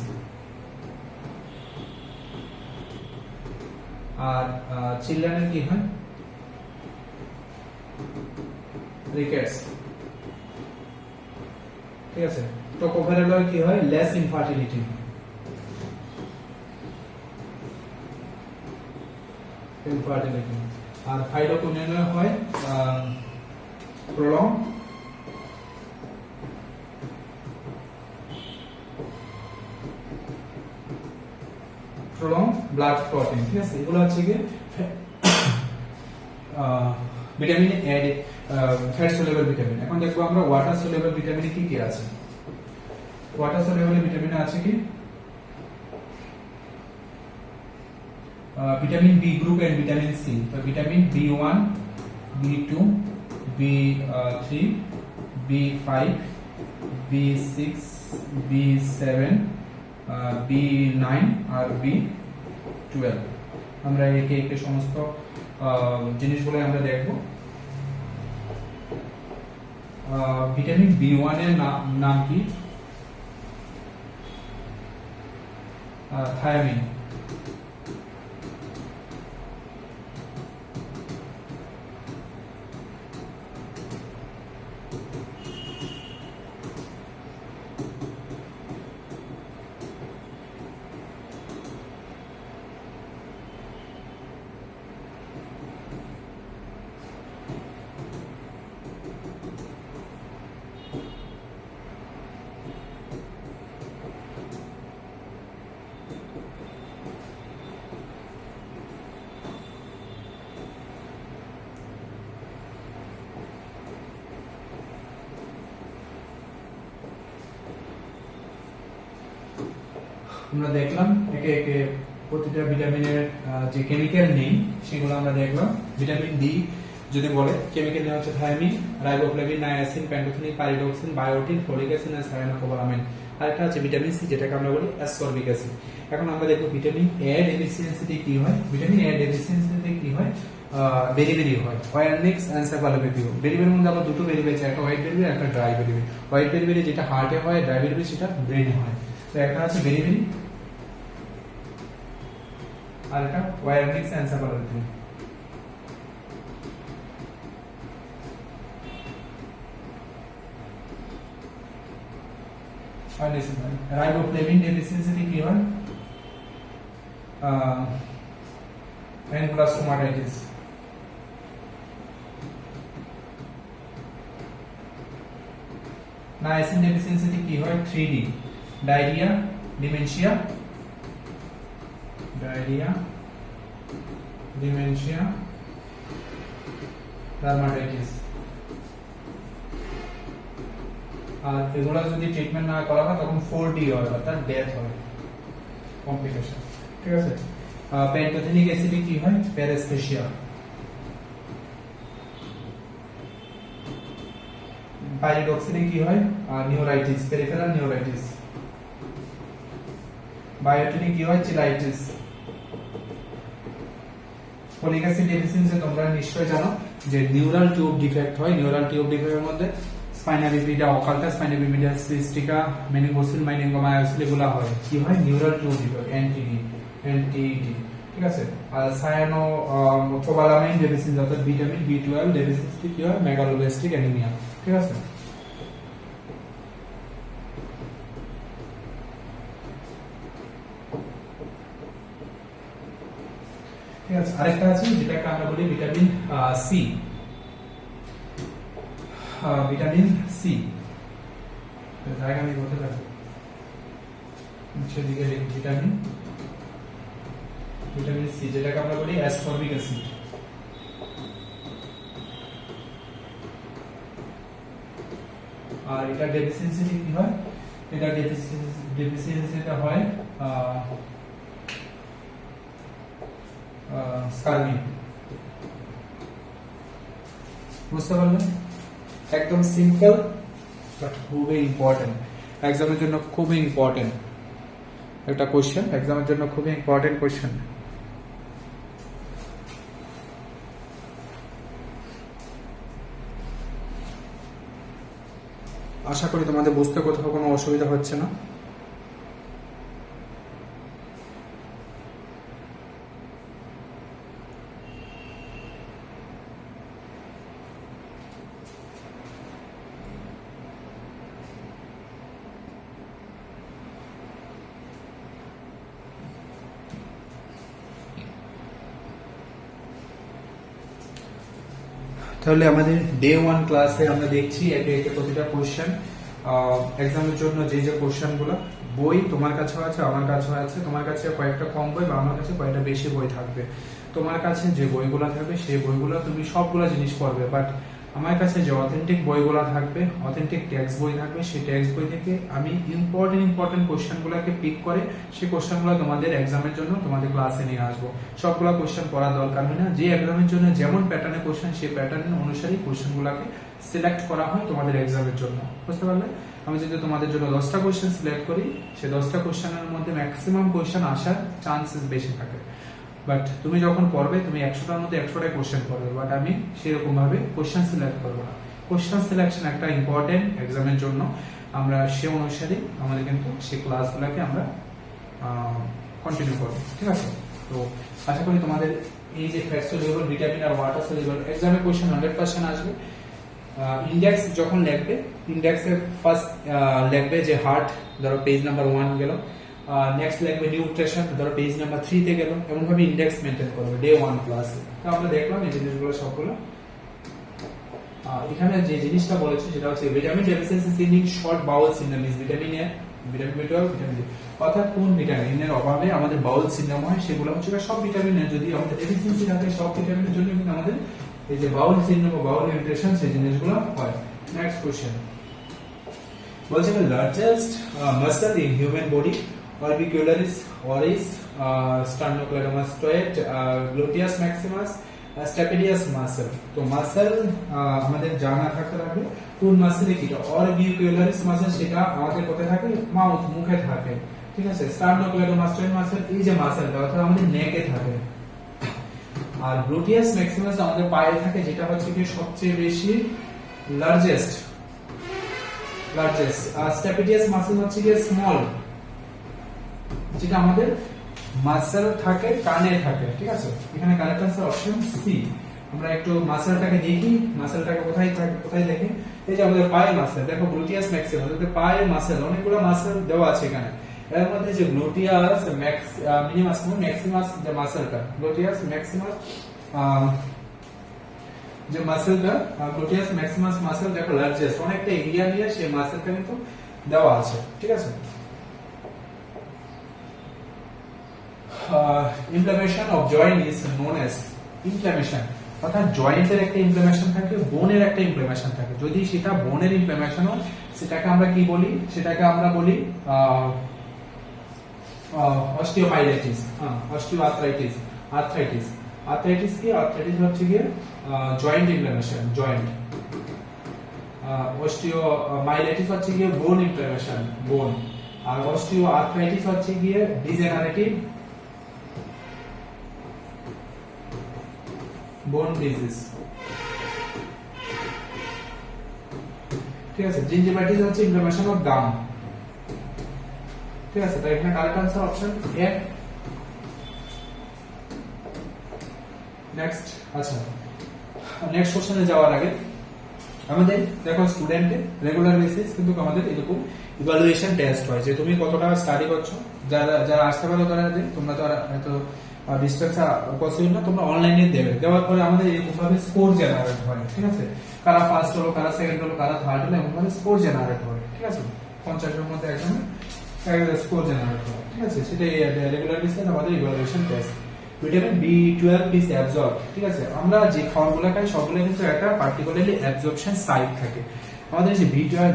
আর চিলড্রেনের কি হয় রিকেটস ঠিক আছে টোকোফেরল কি হয় লেস ইনফার্টিলিটি আর ফাইলোকুইনিন হয় প্রলং ব্লাড ক্লটিং ঠিক আছে এগুলো হচ্ছে কি vitamin A fat soluble vitamin এখন দেখবো আমরা ওয়াটার সলিউবল ভিটামিন কি কি আছে ওয়াটার সলিউবল ভিটামিন আছে কি vitamin B group and vitamin C তো ভিটামিন বি1 বি2 বি3 বি5 বি6 বি7 B9 আর B12। আমরা একে একে সমস্ত জিনিসগুলো আমরা দেখব। ভিটামিন B1 এর নাম কি? থায়ামিন। আমরা দেখলাম একে একে প্রতিটা ভিটামিনের যে কেমিক্যাল নেম সেগুলো আমরা দেখলাম। ভিটামিন ডি যদি বলে কেমিক্যাল নেম হচ্ছে thiamine, riboflavin, niacin, pantothenic, pyridoxine, biotin, folic acid আর সায়ানোকোবালামিন। আরেকটা আছে ভিটামিন সি যেটাকে আমরা বলি অ্যাসকর্বিক অ্যাসিড। এখন আমরা দেখব ভিটামিন এ ডেফিসিয়েন্সিতে কি হয়। ভিটামিন এ ডেফিসিয়েন্সিতে কি হয়? বেরিবেরি হয়, ওয়ারনিক্স এনসেফালোপ্যাথি। বেরিবেরির মধ্যে আবার দুটো বেরিবেরি আছে, একটা হোয়াইট বেরিবেরি একটা ড্রাই বেরিবেরি। হোয়াইট বেরিবেরি যেটা হার্টে হয়, ড্রাই বেরিবেরি সেটা ব্রেনে হয়। তো একটা আছে বেরিবেরি আর একটা ওয়ারনিক্স এনসেফালোপ্যাথি। রাইবোফ্লেভিন ডেফিসিয়েন্সিতে কি হয়? অ্যানক্লাস্টোমাটাইটিস। নায়াসিন ডেফিসিয়েন্সিতে কি হয়? 3D, diarrhoea, dementia, dermatitis. আর এগুলো যদি ট্রিটমেন্ট না করা হয় তখন 4D হয়, অর্থাৎ ডেথ হয়, কমপ্লিকেশন। ঠিক আছে। প্যান্টোথেনিক অ্যাসিডে কি হয়? প্যারাস্থেসিয়া। পাইরিডক্সিনে কি হয়? Neuritis, peripheral neuritis. বায়োটিনে কি হয়? চিলাইটিস। ফোলিক অ্যাসিড ডেফিসিয়েন্সি তোমরা নিশ্চয়ই জানো যে নিউরাল টিউব ডিফেক্ট হয়। নিউরাল টিউব ডিফেক্টের মধ্যে স্পাইনা বিপিডা, অকাল্টা, স্পাইনা বিপিডা, সিস্টিকা, মেনিঙ্গোসিল, মাইনিঙ্গোমায়োসিল এগুলো হয়। কি হয়? Neural tube defect, NTD. ঠিক আছে। আর সায়ানোকোবালামিন ডেফিসিয়েন্সি অর্থাৎ ভিটামিন B12 ডেফিসিয়েন্সি কি হয়? Megaloblastic anaemia. ঠিক আছে। ঠিক আছে। আরেকটা আছে যেটাকে আমরা বলি ভিটামিন সি। ভিটামিন সি জায়গা আমি বলতে পারবো সেদিকে ভিটামিন সি যেটাকে আমরা বলি অ্যাসকর্বিক অ্যাসিড। আর এটা ডেফিসিয়েন্সি কি হয়? এটা ডেফিসিয়েন্সিটা হয় স্কার্বি। বুঝতে পারলেন? একদম সিম্পল বাট খুবই ইম্পর্টেন্ট, এক্সামের জন্য খুবই ইম্পর্টেন্ট একটা কোশ্চেন, এক্সামের জন্য খুবই ইম্পর্টেন্ট কোশ্চেন। আশা করি তোমাদের বুঝতে কোথাও কোনো অসুবিধা হচ্ছে না। তাহলে আমাদের ডে 1 ক্লাসে আমরা দেখছি একে একে প্রতিটা কোশ্চেন। এক্সামের জন্য যে যে কোশ্চেন গুলো বই তোমার কাছেও আছে, আমার কাছেও আছে। তোমার কাছে কয়েকটা কম বই বা আমার কাছে কয়েকটা বেশি বই থাকবে। তোমার কাছে যে বইগুলো থাকবে সেই বইগুলো তুমি সবগুলো জিনিস পড়বে, বাট আমার কাছে যে অথেন্টিক বইগুলো থাকবে, অথেন্টিক টেক্সট বই থাকবে, সেই টেক্সট বই থেকে আমি ইম্পর্টেন্ট কোশ্চেনগুলোকে পিক করে সেই কোশ্চেনগুলো তোমাদের এক্সামের জন্য তোমাদের ক্লাসে নিয়ে আসবো। সবগুলো কোশ্চেন পড়ার দরকার হয় না, যে এক্সামের জন্য যেমন প্যাটার্নে কোশ্চেন সেই প্যাটার্ন অনুসারে কোশ্চেনগুলোকে সিলেক্ট করা হয় তোমাদের এক্সামের জন্য, বুঝতে পারলে? আমি যদি তোমাদের জন্য 10টা কোশ্চেন সিলেক্ট করি, সেই 10টা কোশ্চেনের মধ্যে ম্যাক্সিমাম কোশ্চেন আসার চান্সেস বেশি থাকে। বাট তুমি যখন পড়বে তুমি 100টার মধ্যে 100টাই কোশ্চেন পড়বে, বাট আমি সেরকম ভাবে কোশ্চেন সিলেক্ট করবো না। কোশ্চেন সিলেকশন একটা ইম্পর্টেন্ট এক্সামের জন্য, আমরা সে অনুসারে আমাদের কিন্তু সেই ক্লাসগুলোকে আমরা কন্টিনিউ করবো, ঠিক আছে? তো আশা করি তোমাদের এই যে ফ্যাট সলিউবল, ভিটামিন আর ওয়াটার সলিউবল এক্সামে কোশ্চেন 100% আসবে। ইন্ডেক্স যখন লিখবে, ইন্ডেক্সের ফার্স্ট লিখবে যে হার্ট, ধরো পেজ নাম্বার 1 গেল, নেক্সট লিখবে নিউট্রিশন, ধরো পেজ নাম্বার 3 তে গেল, এমন ভাবে ইন্ডেক্স মেইনটেইন করবে ডে 1 ক্লাসে। তো আমরা দেখলাম এই জিনিসগুলো সবগুলো। এখানে যে জিনিসটা বলেছে সেটা হচ্ছে vitamin deficiency seen short bowel syndrome is vitamin A, vitamin B12, vitamin D. অর্থাৎ কোন ভিটামিনের অভাবে আমাদের বাউল সিনড্রোম হয়, সেগুলো হচ্ছে সব ভিটামিনের যদি আমাদের ডেফিসিয়েন্সি থাকে, সব ভিটামিনের জন্য কিন্তু আমাদের এই যে বাউল সিনড্রোম বা বাউল ইরিটেশন সেই জিনিসগুলো হয়। নেক্সট কোশ্চেন বলছে largest muscle in human body orbicularis oris sternocleidomastoid gluteus maximus stapedius muscle। তো মাসল আমাদের জানা থাকতে হবে কোন মাসলে কিটা। orbicularis muscle সেটা আমাদের কোথায় থাকে? মাউথ, মুখে থাকে, ঠিক আছে? sternocleidomastoid muscle এই যে মাসলটা অর্থাৎ আমাদের নেকে থাকে। আর gluteus maximus আমাদের পায়ে থাকে, যেটা হচ্ছে কি সবচেয়ে বেশি লার্জেস্ট। আর stapedius muscle হচ্ছে কি স্মল, যেটা আমাদের মাসল থাকে কানে থাকে, ঠিক আছে? এখানে কারেক্ট आंसर অপশন সি। আমরা একটু মাসলটাকে দেখি, মাসলটাকে কোথায় থাকে, কোথায় দেখি? এই যে আমাদের পায়ে মাসল, দেখো গ্লুটিয়াস ম্যাক্সিমাস, আমাদের পায়ে মাসল, অনেকগুলো মাসল দেওয়া আছে এখানে। এর মধ্যে যে গ্লুটিয়াস মিনিমাস ম্যাক্সিমাস যে মাসলটা, গ্লুটিয়াস ম্যাক্সিমাস যে মাসলটা, গ্লুটিয়াস ম্যাক্সিমাস মাসল দেখো লার্জেস্ট, অনেকটা এরিয়া নিয়ে সেই মাসলটা কিন্তু দেওয়া আছে, ঠিক আছে? Inflammation of joint is known as inflammation. অর্থাৎ জয়েন্টের একটা ইনফ্লামেশন থাকে, বোনের একটা ইনফ্লামেশন থাকে। যদি সেটা বোনের ইনফ্লামেশন হয় সেটাকে আমরা কি বলি? সেটাকে আমরা বলি অস্টিওমাইলাইটিস, অস্টিওআর্থ্রাইটিস। আর্থ্রাইটিস, আর্থ্রাইটিস কি? আর্থ্রাইটিস হচ্ছে গিয়ে জয়েন্ট ইনফ্লামেশন, জয়েন্ট। অস্টিওমাইলাইটিস হচ্ছে গিয়ে বোন ইনফ্লামেশন, বোন। আর অস্টিওআর্থ্রাইটিস হচ্ছে গিয়ে ডিজেনারেটিভ বোন ডিজিজ, ঠিক আছে? জিঞ্জিভাইটিস হচ্ছে ইনফ্লামেশন অফ গাম, ঠিক আছে? তাই এখানে correct answer option A. Next, আচ্ছা নেক্সট কোশ্চেনে যাওয়ার আগে আমাদের দেখো স্টুডেন্টের রেগুলার বেসিস কিন্তু আমাদের এরকম ইভালুয়েশন টেস্ট হয় যে তুমি কতটা স্টাডি করছো। যারা যারা আসতে পারো তারা যে তোমরা তো এত ডিস্টেন্স পসিবল না, তোমরা অনলাইনে দেবে। দেওয়ার পরে আমাদের এরকম ভাবে স্কোর জেনারেট হয়, ঠিক আছে? কারা ফার্স্ট হলো, কারা সেকেন্ড হলো, কারা থার্ড হলো, এমন ভাবে স্কোর জেনারেট হয়, ঠিক আছে? 50 এর মধ্যে একজন স্কোর জেনারেট হয়, ঠিক আছে? সেটাই রেগুলার বেসিস আমাদের evaluation test. Vitamin B12 is absorb, ঠিক আছে? আমরা যে খাবারগুলো খাই সবগুলো কিন্তু একটা পার্টিকুলারলি অ্যাবজর্পশন সাইট থাকে। আমাদের যে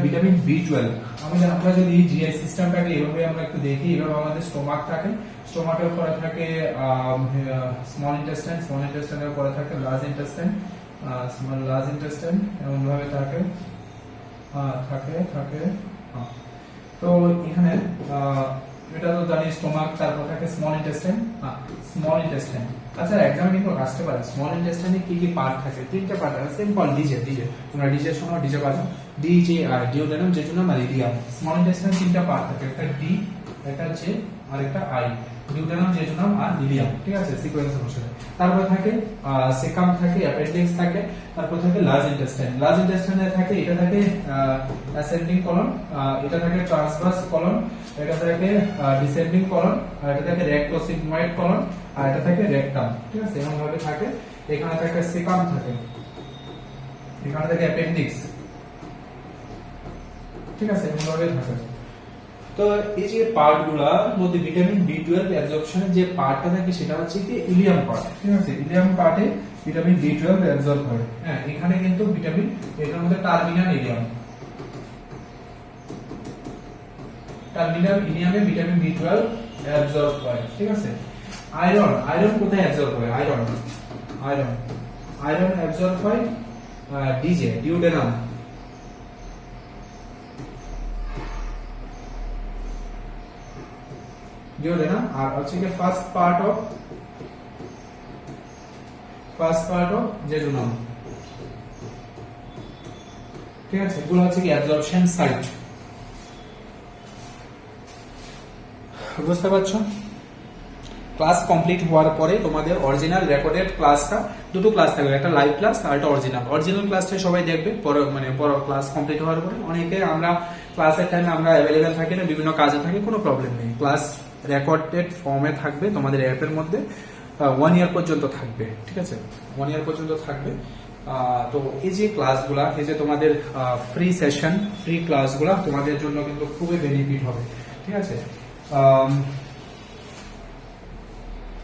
ভিটামিন B12 আমাদের, আমরা যদি জিআই সিস্টেমটাকে এভাবে আমরা একটু দেখি, এভাবে আমাদের স্টোমাক থাকে, স্টোমাকের পরে থাকে স্মল ইন্টেস্টাইন, স্মল ইন্টেস্টাইনের পরে থাকে large intestine, small large intestine, এমন ভাবে থাকে থাকে। তো এখানে এটা তো জানি স্টোমাক, তারপর থাকে স্মল ইন্টেস্টাইন, স্মল ইন্টেস্টাইন। আচ্ছা এক্সামে কিন্তু আসতে পারে স্মল ইন্টেস্টাইনে কি কি পার্ট থাকে? 3টা পার্ট আছে, সিম্পল ডিজে, তোমরা ডিজের সময় ডিজে পাবে, ডিজে আর ডিওডেনাম, জেজুনাম আর ইলিয়াম। স্মল ইন্টেস্টাইন 3টা পার্ট থাকে, একটা ডি, একটা জে আর একটা আই। ডিওডেনাম, জেজুনাম আর ইলিয়াম, ঠিক আছে? সিকোয়েন্স অনুসারে। তারপর থাকে সেকাম থাকে, অ্যাপেন্ডিক্স থাকে, তারপর থাকে লার্জ ইন্টেস্টাইন। লার্জ ইন্টেস্টাইনে থাকে, এটা থাকে অ্যাসেন্ডিং কলন, এটা থাকে ট্রান্সভার্স কলন, এটা থাকে ডিসেন্ডিং কলন, আর এটা থাকে রেক্টোসিগময়েড কলন, আর এটা থাকে রেকটাম, ঠিক আছে? এরকম ভাবে থাকে। এখানে থাকে সেকাম থাকে, এখানে থাকে অ্যাপেন্ডিক্স, ঠিক আছে? এরকম ভাবে থাকে। তো এই যে পার্টগুলোর মধ্যে ভিটামিন B12 অ্যাবজর্পশনের যে পার্টটা থাকে সেটা হচ্ছে কি ইলিয়াম পার্ট, ঠিক আছে? ইলিয়াম পার্টে ভিটামিন B12 অ্যাবজর্ব হয়। হ্যাঁ, এখানে কিন্তু ভিটামিন, এটার মধ্যে টার্মিনাল ইলিয়াম, টার্মিনাল ইলিয়ামে ভিটামিন B12 অ্যাবজর্ব হয়, ঠিক আছে? আয়রন, আয়রন কোথায় অ্যাবজর্ব হয়? আয়রন অ্যাবজর্ব হয় ডিজে ডিউডেনাম, ডিউডেনাম, আর হচ্ছে কি ফার্স্ট পার্ট অফ জেজুনাম। ঠিক আছে, এগুলো হচ্ছে কি অ্যাবজর্পশন সাইট। বুঝতে পারছো? ক্লাস কমপ্লিট হওয়ার পরে তোমাদের অরিজিনাল রেকর্ডেড ক্লাসটা, দুটো ক্লাস থাকবে, একটা লাইভ ক্লাস আর একটা অরিজিনাল ক্লাসটা সবাই দেখবে পরে, মানে পরে ক্লাস কমপ্লিট হওয়ার পরে। অনেকে আমরা ক্লাসের টাইমে আমরা অ্যাভেলেবেল থাকি না, বিভিন্ন কাজে থাকি, কোনো প্রবলেম নেই, ক্লাস রেকর্ডেড ফর্মে থাকবে তোমাদের অ্যাপের মধ্যে, 1 ইয়ার পর্যন্ত থাকবে। ঠিক আছে, 1 ইয়ার পর্যন্ত থাকবে। তো এই যে ক্লাসগুলা, এই যে তোমাদের ফ্রি সেশন, ফ্রি ক্লাসগুলা তোমাদের জন্য কিন্তু খুবই বেনিফিট হবে। ঠিক আছে,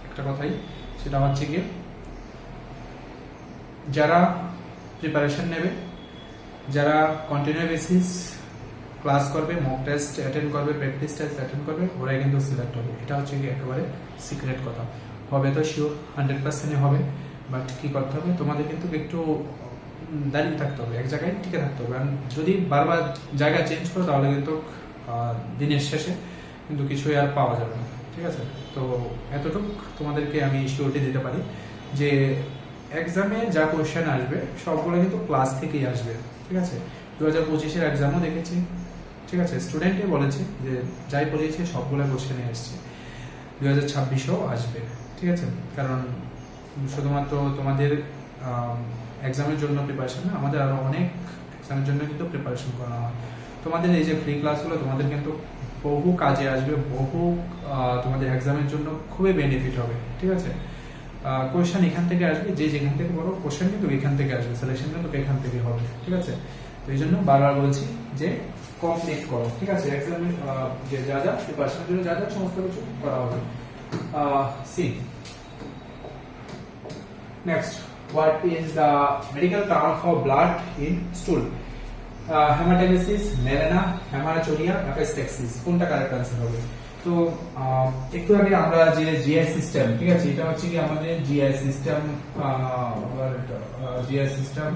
একটা কথাই, সেটা হচ্ছে গিয়ে যারা প্রিপারেশন নেবে, যারা কন্টিনিউ বেসিস ক্লাস করবে, মক টেস্ট অ্যাটেন্ড করবে, প্র্যাকটিস টেস্ট অ্যাটেন্ড করবে, ওরাই কিন্তু সিলেক্ট হবে। এটা হচ্ছে কি একেবারে সিক্রেট কথা। হবে তো শিওর 100% হবে, বাট কি করতে হবে, তোমাদের কিন্তু একটু দাঁড়িয়ে থাকতে হবে, এক জায়গায় টিকে থাকতে হবে। আর যদি বারবার জায়গা চেঞ্জ করো তাহলে কিন্তু দিনের শেষে কিন্তু কিছুই আর পাওয়া যাবে না। ঠিক আছে, তো এতটুকু তোমাদেরকে আমি শিওরিটি দিতে পারি যে এক্সামে যা কোয়েশ্চেন আসবে সবগুলো কিন্তু ক্লাস থেকেই আসবে। ঠিক আছে, 2025-এর এক্সামও দেখেছি। ঠিক আছে, স্টুডেন্টে বলেছে যে যাই পড়িয়েছে সবগুলো কোয়েশ্চেনে এসছে, 2026-এও আসবে। ঠিক আছে, কারণ শুধুমাত্র তোমাদের এক্সামের জন্য প্রিপারেশন না, আমাদের আরো অনেক এক্সামের জন্য কিন্তু প্রিপারেশন করা হয়। তোমাদের এই যে ফ্রি ক্লাসগুলো তোমাদের কিন্তু বহু কাজে আসবে, বহু তোমাদের এক্সামের জন্য খুবই বেনিফিট হবে। ঠিক আছে, কোয়েশ্চেন এখান থেকে আসবে, যে যেখান থেকে বড় কোয়েশ্চেন কিন্তু এখান থেকে আসবে, সিলেকশন কিন্তু এখান থেকে হবে। ঠিক আছে, তো এই জন্য বারবার বলছি যে কমপ্লিট করো। ঠিক আছে, এক্সামের যে যা যা প্রিপারেশনের জন্য যা যা সমস্ত কিছু করা হবে। See next, what is the medical term for blood in stool? Hematemesis, melena, hematuria, epistaxis, কোনটা কারেক্ট आंसर হবে? তো একটু আগে আমরা যে জিআই সিস্টেম, ঠিক আছে, এটা হচ্ছে কি আমাদের জিআই সিস্টেম, জিআই সিস্টেম,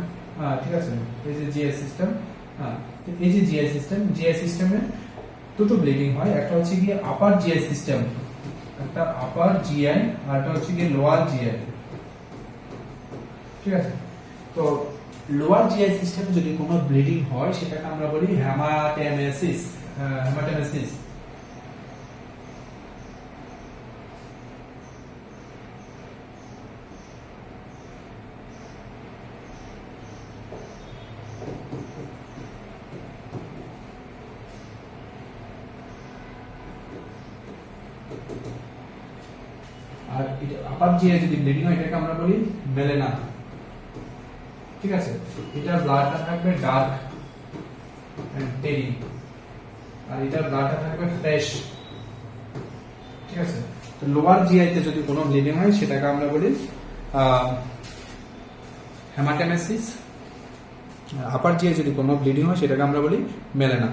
ঠিক আছে, এই যে জিআই সিস্টেম, এই যে জিআই সিস্টেমে দুটো ব্লিডিং হয়, একটা হচ্ছে কি আপার জিআই সিস্টেম, একটা আপার জিআই আর একটা হচ্ছে কি লোয়ার জিআই। ঠিক আছে, তো লোয়ার জিআই সিস্টেমে যদি কোনো ব্লিডিং হয় সেটাকে আমরা বলি হেমাটেমেসিস। হেমাটেমেসিস, আর এটা আপার জিআই যদি ব্লিডিং হয় এটাকে আমরা বলি মেলেনা। ঠিক আছে, এটা ব্লাডটা থাকবে ডার্ক এন্ড টেরি, আর এটা ব্লাডটা থাকবে ফ্রেশ। ঠিক আছে, তো লোয়ার জিআই তে যদি কোনো ব্লিডিং হয় সেটাকে আমরা বলি হেমাটেমেসিস, আপার জিআই যদি কোনো ব্লিডিং হয় সেটাকে আমরা বলি মেলেনা।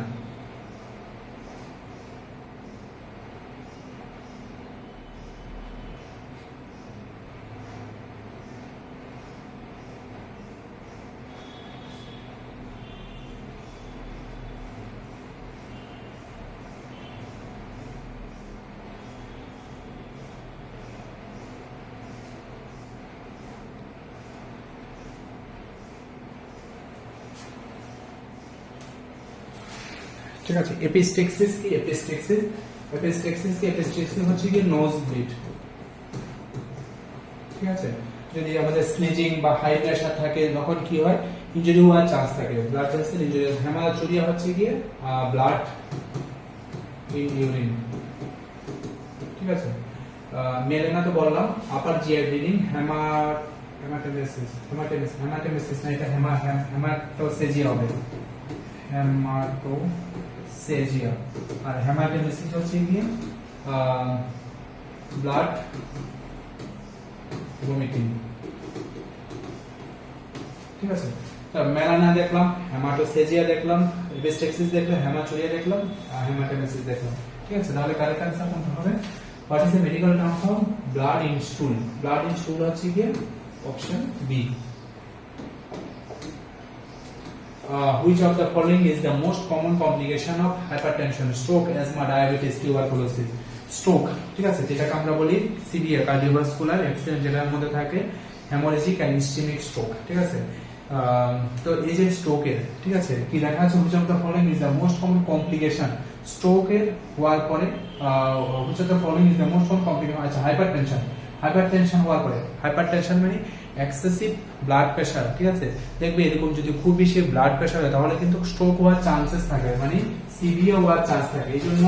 ঠিক আছে, এপিস্টেক্সিস কি? এপিস্টেক্সিস হচ্ছে কি নোজ ব্লিড। ঠিক আছে, যদি আমাদের স্নেজিং বা হাই প্রেসার থাকে তখন কি হয়, ইনজুরি হওয়ার চান্স থাকে, ব্লাড ভেসেল ইনজুরি। হেমাটোরিয়া হচ্ছে কি ব্লাড ইন ইউরিন। ঠিক আছে, মেলেনা তো বললাম আপার জিআই ব্লিডিং, হেমাটেমেসিস না, এটা হেমাটোসেজিয়া হবে, হেমাটোসেজিয়া। আর হেমাটেমেসিস হচ্ছে কি ব্লাড ভমিটিং। ঠিক আছে, মেলানা দেখলাম, হেমাটোসেজিয়া দেখলাম, এপিস্টেক্সিস দেখলাম, হেমাটোরিয়া দেখলাম, হেমাটেমেসিস দেখলাম। ঠিক আছে, তাহলে কারেক্ট आंसर কোনটা হবে? What is the medical term for blood in stool? Blood in stool হচ্ছে কি option B. which of the following is the most common complication of hypertension, stroke, asthma, diabetes, tuberculosis? Stroke, ঠিক আছে, যেটাকে আমরা বলি severe cardiovascular accident, যেটার মধ্যে থাকে হেমোরেজিক এন্ড ইসচেমিক স্ট্রোক, ঠিক আছে। তো এই যে স্ট্রোকের, ঠিক আছে, কি লেখা আছে, which of the following is the most common complication, স্ট্রোকের হওয়ার পরে which of the following is the most common complication, আচ্ছা হাইপারটেনশন হওয়ার পরে, হাইপারটেনশন মানে এক্সেসিভ ব্লাড প্রেশার, ঠিক আছে। দেখবে এরকম যদি খুব বেশি ব্লাড প্রেশার হয় তাহলে কিন্তু স্ট্রোক হওয়ার চান্সেস থাকে, মানে সিভিয়ার হওয়ার চান্স থাকে। এই জন্য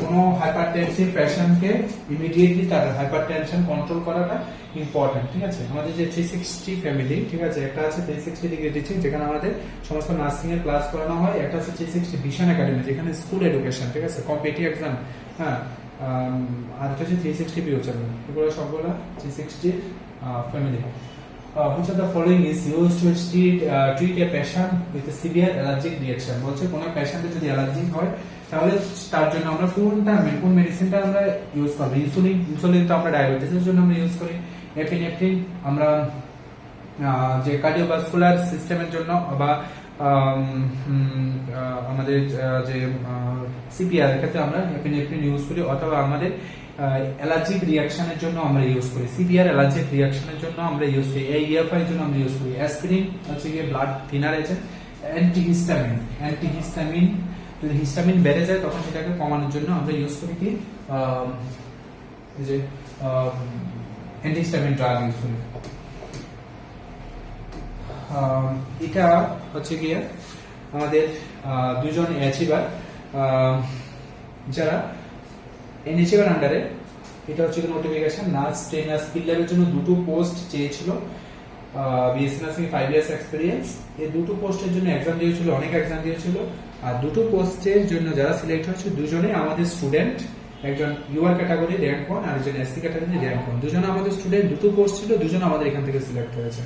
কোনো হাইপারটেনসিভ পেশেন্টকে ইমিডিয়েটলি তার হাইপারটেনশন কন্ট্রোল করাটা ইম্পর্টেন্ট, ঠিক আছে। আমাদের যে 360 ফ্যামিলি, ঠিক আছে, একটা আছে 360 ডিগ্রি টিচিং যেখানে আমাদের সমস্ত নার্সিং এর ক্লাস করানো হয়, একটা আছে 360 ভিশন একাডেমি যেখানে স্কুল এডুকেশন, ঠিক আছে, কম্পিটিটিভ এক্সাম, হ্যাঁ, আর এটা হচ্ছে 360 ফিউচার, এগুলো সবগুলো 360 family. Which of the following is used to treat a patient with a severe allergic reaction? বলছে কোন পেশেন্টের যদি অ্যালার্জি হয় তাহলে তার জন্য আমরা কোন মেডিসিনটা আমরা ইউজ করব? ইনসুলিন তো আমরা ডায়াবেটিসের জন্য আমরা ইউজ করি, এপিনেফ্রিন আমরা যে কার্ডিওভাস্কুলার সিস্টেমের জন্য, বা আমাদের যে সিপিআর এর ক্ষেত্রে আমরা এপিনেফ্রিন ইউজ করি, অথবা আমাদের অ্যালার্জিক রিঅ্যাকশনের জন্য আমরা ইউজ করি, সিভিয়ার অ্যালার্জিক রিঅ্যাকশনের জন্য আমরা ইউজ করি, এইএফআই এর জন্য আমরা ইউজ করি অ্যাসপিরিন, হচ্ছে গিয়ে ব্লাড থিনার এজেন্ট, অ্যান্টিহিস্টামিন যদি হিস্টামিন বেড়ে যায় তখন সেটাকে কমানোর জন্য আমরা ইউজ করি কি এই যে অ্যান্টিহিস্টামিন ড্রাগ ইউজ করি। এটা হচ্ছে গিয়ে আমাদের দুজন অ্যাচিভার যারা এনএচএর আন্ডারে, এটা হচ্ছে নোটিফিকেশন নার্স ট্রেনার স্কিল ল্যাবের জন্য দুটো পোস্ট চেয়েছিল, বিএসসি নার্সিং 5 ইয়ার্স এক্সপেরিয়েন্স, এই দুটো পোস্টের জন্য এক্সাম দিয়েছিল, অনেক এক্সাম দিয়েছিল, আর দুটো পোস্টের জন্য যারা সিলেক্ট হয়েছে দুজনে আমাদের স্টুডেন্ট, একজন ইউআর ক্যাটাগরি র্যাঙ্ক 1 আর একজন এসসি ক্যাটাগরি র্যাঙ্ক 1, দুজন আমাদের স্টুডেন্ট, দুটো পোস্ট ছিল, দুজন আমাদের এখান থেকে সিলেক্ট হয়েছে।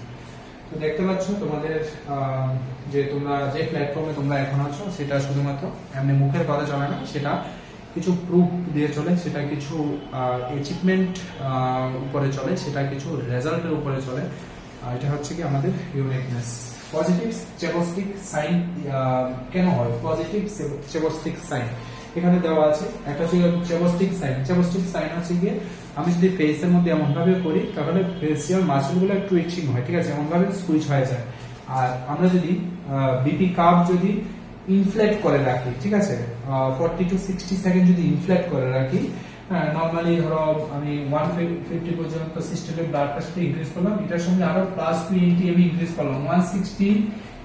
তো দেখতে পাচ্ছ তোমাদের যে তোমরা যে প্ল্যাটফর্মে তোমরা এখন আছো সেটা শুধুমাত্র এমনি মুখের কথা চলে না, সেটা কিছু প্রুফ দিয়ে চলে, সেটা কিছু অ্যাচিভমেন্ট উপরে চলে, সেটা কিছু রেজাল্টের উপরে চলে। এটা হচ্ছে কি আমাদের ইউনিকনেস। পজিটিভ চেবস্টিক সাইন কেন হয়? পজিটিভ চেবস্টিক সাইন এখানে দেওয়া আছে, একটা হচ্ছে চেবস্টিক সাইন। চেবস্টিক সাইন হচ্ছে গিয়ে আমি যদি ফেসের মধ্যে এমন ভাবে করি তাহলে ফেসিয়াল মাসলগুলো একটু ইচিং হয়, ঠিক আছে, এমন ভাবে সুইচ হয়ে যায়। আর আমরা যদি বিপি কার্ভ যদি ইনফ্লেট করে রাখি, ঠিক আছে, 40 to 60 সেকেন্ড যদি ইনফ্লেট করে রাখি, নরমালি ধরো আমি 150 পর্যন্ত সিস্টেমের ব্লাড প্রেশারটা ইনক্রিজ করলাম, এটার সঙ্গে আরো +20 আমি ইনক্রিজ করলাম, 160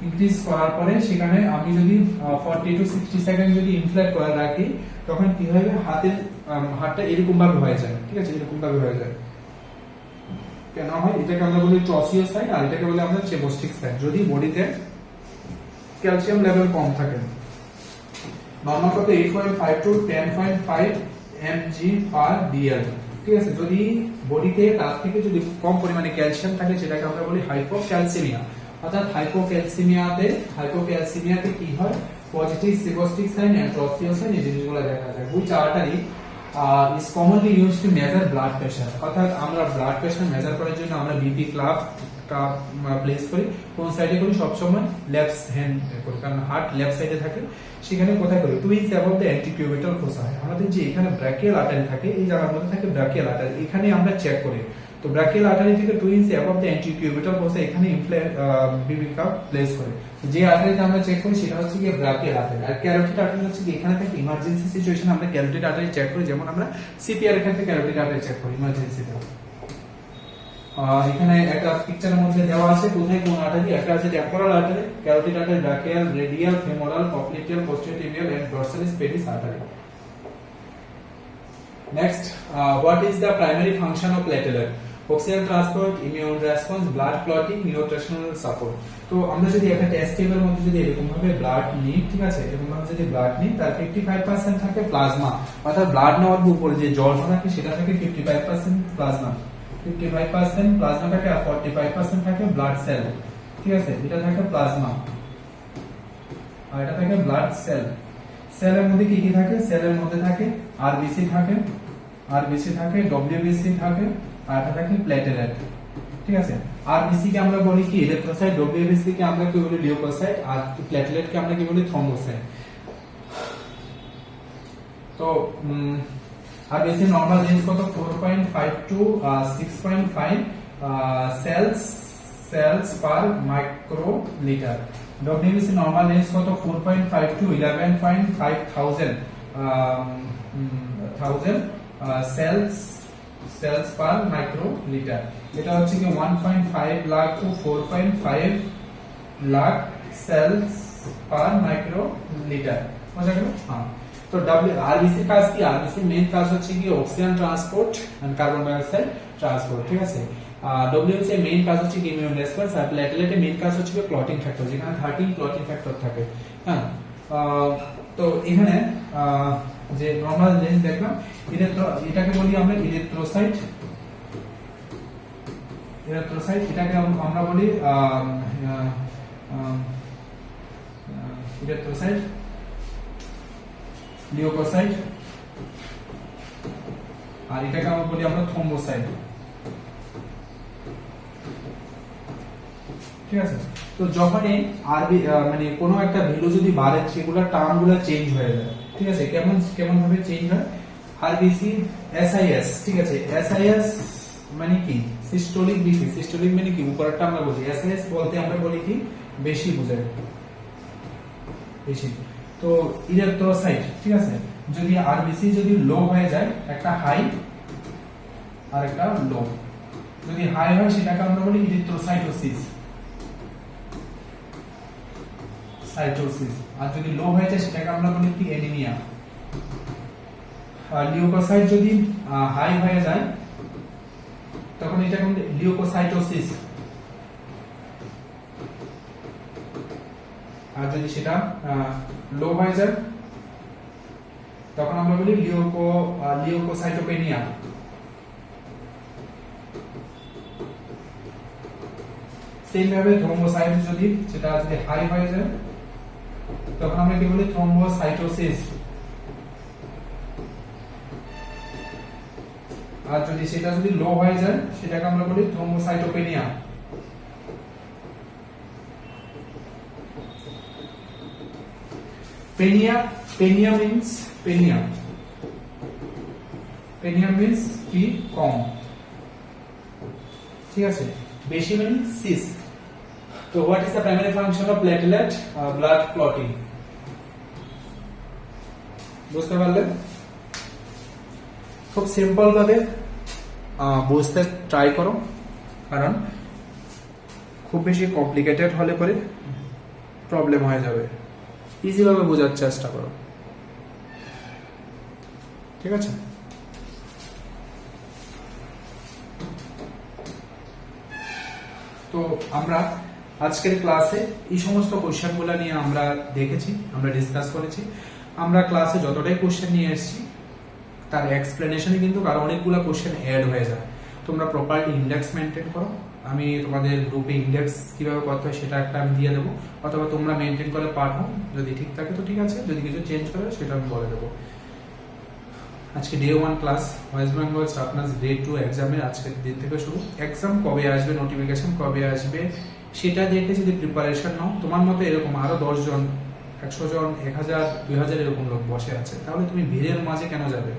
ইনক্রিজ করার পরে সেখানে আমি যদি 40 to 60 সেকেন্ড যদি ইনফ্লেট করে রাখি তখন কি হবে, হাতটা এরকম ভাবে হয়ে যায়, ঠিক আছে, এরকম ভাবে হয়ে যায়। কেন হয়? এটাকে আমরা বলি ট্রসিও সাইন, আর এটাকে বলি আমরা চেবস্টিক সাইন। যদি বডিতে ক্যালসিয়াম লেভেল কম থাকে, নরমাল কত 8.5 to 10.5 mg per dl, ঠিক আছে, যদি বডিতে তার থেকে যদি কম পরিমাণে ক্যালসিয়াম থাকে সেটাকে আমরা বলি হাইপোক্যালসিমিয়া। অর্থাৎ হাইপোক্যালসিমিয়াতে কি হয়, পজিটিভ চেবস্টিক সাইন এন্ড ট্রসিও সাইন এই জিনিসগুলো দেখা যায়। which artery is commonly used to measure blood pressure? অর্থাৎ আমরা ব্লাড প্রেশার মেজার করার জন্য আমরা বিপি ক্লাব প্লেস করি কোন সাইডে করি? সবসময় লেফট হ্যান্ড করি, কারণ হার্ট লেফট সাইডে থাকে। সেখানে কোথায় করি? 2 ইঞ্চ অ্যাবভ দ্য অ্যান্টিকিউবিটাল ফোসা। আমাদের যে এখানে ব্র্যাকিয়াল আর্টারি থাকে, এই জায়গার মধ্যে থাকে ব্র্যাকিয়াল আর্টারি, এখানে আমরা চেক করি। তো ব্র্যাকিয়াল আর্টারি থেকে 2 ইঞ্চ অ্যাবভ দ্য অ্যান্টিকিউবিটাল ফোসা, এখানে বিপি ক্লাব প্লেস করি। যে আর্টারিতে আমরা চেক করি সেটা হচ্ছে কি ব্র্যাকিয়াল আর্টারি। আর ক্যারোটিড আর্টারি হচ্ছে কি এখানে থেকে ইমার্জেন্সি সিচুয়েশন আমরা ক্যারোটিড আর্টারি চেক করি, যেমন আমরা সিপিআর এর ক্ষেত্রে ক্যারোটিড আর্টারি চেক করি ইমার্জেন্সিতে। এখানে একটা পিকচারের মধ্যে দেওয়া আছে কোথায় কোন আর্টারি। একটা আছে temporal artery, carotid artery, brachial, radial, femoral, popliteal, posterior and dorsalis pedis artery. Next, what is the primary function of platelet? Oxygen transport, immune response, blood clotting, nutritional support. তো আমরা যদি একটা টেস্ট টিউবের মধ্যে যদি এরকম ভাবে ব্লাড নিই, ঠিক আছে, এরকম ভাবে যদি ব্লাড নিই, তার 55% থাকে প্লাজমা, অর্থাৎ ব্লাড নেওয়ার উপরে যে জলটা থাকে সেটা থাকে 55% প্লাজমা, 55% প্লাজমা থাকে, আর 45% থাকে ব্লাড সেল, ঠিক আছে, এটা থাকে প্লাজমা আর এটা থাকে ব্লাড সেল। সেলের মধ্যে কি কি থাকে? সেলের মধ্যে থাকে আরবিসি থাকে, ডব্লিউবিসি থাকে, আর এটা থাকে প্লেটেলেট, ঠিক আছে। আরবিসি কে আমরা বলি কি এরিথ্রোসাইট, ডব্লিউবিসি কে আমরা কি বলি লিউকোসাইট, আর প্লেটলেট কে আমরা কি বলি থ্রম্বোসাইট। তো আরবিসি নরমাল রেঞ্জ কত 4.5 টু 6.5 সেলস পার মাইক্রোলিটার। ডব্লিউবিসি নরমাল রেঞ্জ কত 4.5 টু 11.5 থাউজেন্ড সেলস পার মাইক্রোলিটার। এটা হচ্ছে কি 1.5 লাখ টু 4.5 লাখ সেলস পার মাইক্রোলিটার। বুঝা গেল? হ্যাঁ। তো আরবিসি কাজ কি? আরবিসি মেইন কাজ হচ্ছে কি oxygen transport and carbon dioxide transport, ঠিক আছে। ডব্লিউবিসি মেইন কাজ হচ্ছে কি ইমিউন রেসপন্স, আর প্লেটলেটের মেইন কাজ হচ্ছে কি ক্লটিং ফ্যাক্টর, যেখানে 13 ক্লটিং ফ্যাক্টর থাকে। হ্যাঁ, তো এখানে যে নরমাল রেঞ্জ দেখলাম এটাকে বলি আমরা ইরিথ্রোসাইট, এটাকে আমরা বলি ইরিথ্রোসাইট, লিউকোসাইট, আর এটাকে আমরা বলি আমরা থ্রম্বোসাইট, ঠিক আছে। তো যখন আরবি মানে কোনো একটা ভ্যালু যদি বাড়ে সেগুলোর টার্মগুলো চেঞ্জ হয়ে যায়, ঠিক আছে। কেমন ভাবে চেঞ্জ হয়? আরবিসি এসআইএস, ঠিক আছে। এসআইএস মানে কি সিস্টোলিক বিপি, সিস্টোলিক মানে কি উপরেরটা আমরা বলি, এসআইএস বলতে আমরা বলি কি বেশি বোঝায়, বেশি। তো ইরিথ্রোসাইট, ঠিক আছে, যদি আরবিসি যদি লো হয়ে যায়, একটা হাই আর একটা লো, যদি হাই হয় সেটাকে আমরা বলি ইরিথ্রোসাইটোসিস, আর যদি লো হয়ে যায় সেটাকে আমরা বলি কি অ্যানিমিয়া। আর লিউকোসাইট যদি হাই হয়ে যায় তখন এটাকে আমরা লিউকোসাইটোসিস, আর যদি সেটা লো হয়ে যায় তখন আমরা বলি লিউকোসাইটোপেনিয়া। সেম ভাবে থ্রম্বোসাইট যদি সেটা যদি হাই হয়ে যায় তখন আমরা কি বলি থ্রম্বোসাইটোসিস, আর যদি সেটা যদি লো হয়ে যায় সেটাকে আমরা বলি থ্রম্বোসাইটোপেনিয়া। পেনিয়া মিন্স কি কম, ঠিক আছে। বেশি মানে সিস। তো what is the primary function of platelet blood clotting? বুঝতে পারলেন? খুব সিম্পল ভাবে বুঝতে ট্রাই করো, কারণ খুব বেশি কমপ্লিকেটেড হলে পরে প্রবলেম হয়ে যাবে। ইজি ভাবে বোঝার চেষ্টা করো, ঠিক আছে। তো আমরা আজকের ক্লাসে এই সমস্ত কোশ্চেনগুলো নিয়ে আমরা দেখেছি, আমরা ডিসকাস করেছি। আমরা ক্লাসে যতটাই কোশ্চেন নিয়ে এসেছি তার এক্সপ্লেনেশনে কিন্তু আরো অনেকগুলো কোশ্চেন অ্যাড হয়ে যায়। তোমরা প্রপারলি ইন্ডেক্স মেনটেন করো। আমি তোমাদের গ্রুপে ইন্ডেক্স কিভাবে করতে হয় সেটা একটা আমি দিয়ে দেবো, অথবা তোমরা মেনটেন করে পাঠাও। যদি ঠিক থাকে তো ঠিক আছে, যদি কিছু চেঞ্জ করে সেটা আমি বলে দেবো। আজকে day 1 class West Bengal স্টাফনার্স grade 2 এক্সামের আজকের দিন থেকে শুরু। এক্সাম কবে আসবে, নোটিফিকেশন কবে আসবে সেটা দেখে যদি প্রিপারেশন নাও, তোমার মতো এরকম আরো 10 জন, 100 জন, 1000, 2000 এরকম লোক বসে আছে, তাহলে তুমি ভিড়ের মাঝে কেন যাবে?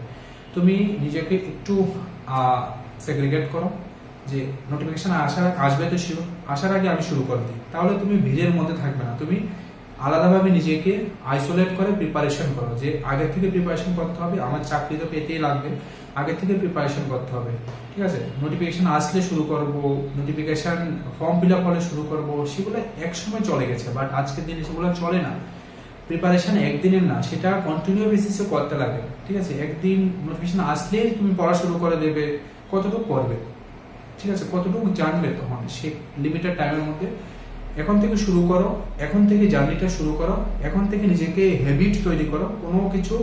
তুমি নিজেকে একটু সেগ্রিগেট করো যে নোটিফিকেশন আসবে তো শিওর, আসার আগে আমি শুরু করে দিই, তাহলে তুমি ভিড়ের মধ্যে থাকবে না। তুমি আলাদাভাবে নিজেকে আইসোলেট করে প্রিপারেশন করো, যে আগে থেকে প্রিপারেশন করতে হবে, আমার চাকরি তো পেতেই লাগবে, আগে থেকে প্রিপারেশন করতে হবে, ঠিক আছে। নোটিফিকেশন আসলে শুরু করব, নোটিফিকেশন ফর্ম ফিল আপ হলে শুরু করব, সেগুলো এক সময় চলে গেছে, বাট আজকের দিনে সেগুলো চলে না। প্রিপারেশন একদিনের না, সেটা কন্টিনিউ বেসিসে করতে লাগে, ঠিক আছে। একদিন নোটিফিকেশন আসলেই তুমি পড়া শুরু করে দেবে, কতটুকু করবে, ঠিক আছে, কতটুকু জানবে তখন সে লিমিটেড টাইমের মধ্যে। এখন থেকে শুরু করো, এখন থেকে জার্নিটা শুরু করো, এখন থেকে নিজেকে হ্যাবিট তৈরি করো। কোনো কিছু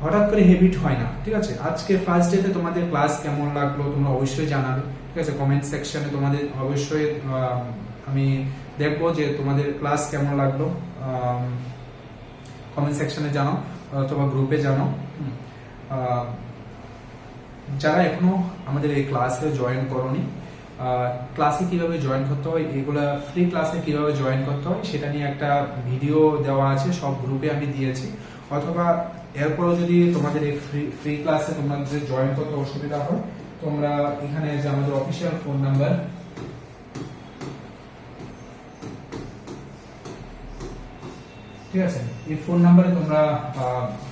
হঠাৎ করে হ্যাবিট হয় না, ঠিক আছে। আজকে ফার্স্ট ডেতে তোমাদের ক্লাস কেমন লাগলো তোমরা অবশ্যই জানাবে, ঠিক আছে। কমেন্ট সেকশনে তোমাদের অবশ্যই আমি দেখবো যে তোমাদের ক্লাস কেমন লাগলো, কমেন্ট সেকশনে জানাও অথবা গ্রুপে জানাও। যারা এখনো আমাদের এই ক্লাসে জয়েন করোনি, ক্লাসে কিভাবে জয়েন করতে হয়, এগুলা ফ্রি ক্লাসে কিভাবে জয়েন করতে হয় সেটা নিয়ে একটা ভিডিও দেওয়া আছে, সব গ্রুপে আমি দিয়েছি। অথবা এরপরও যদি তোমাদের এই ফ্রি ক্লাসে তোমাদের জয়েন করতে অসুবিধা হয়, তোমরা এখানে যে আমাদের অফিসিয়াল ফোন নাম্বার, ঠিক আছে, এই ফোন নাম্বারে তোমরা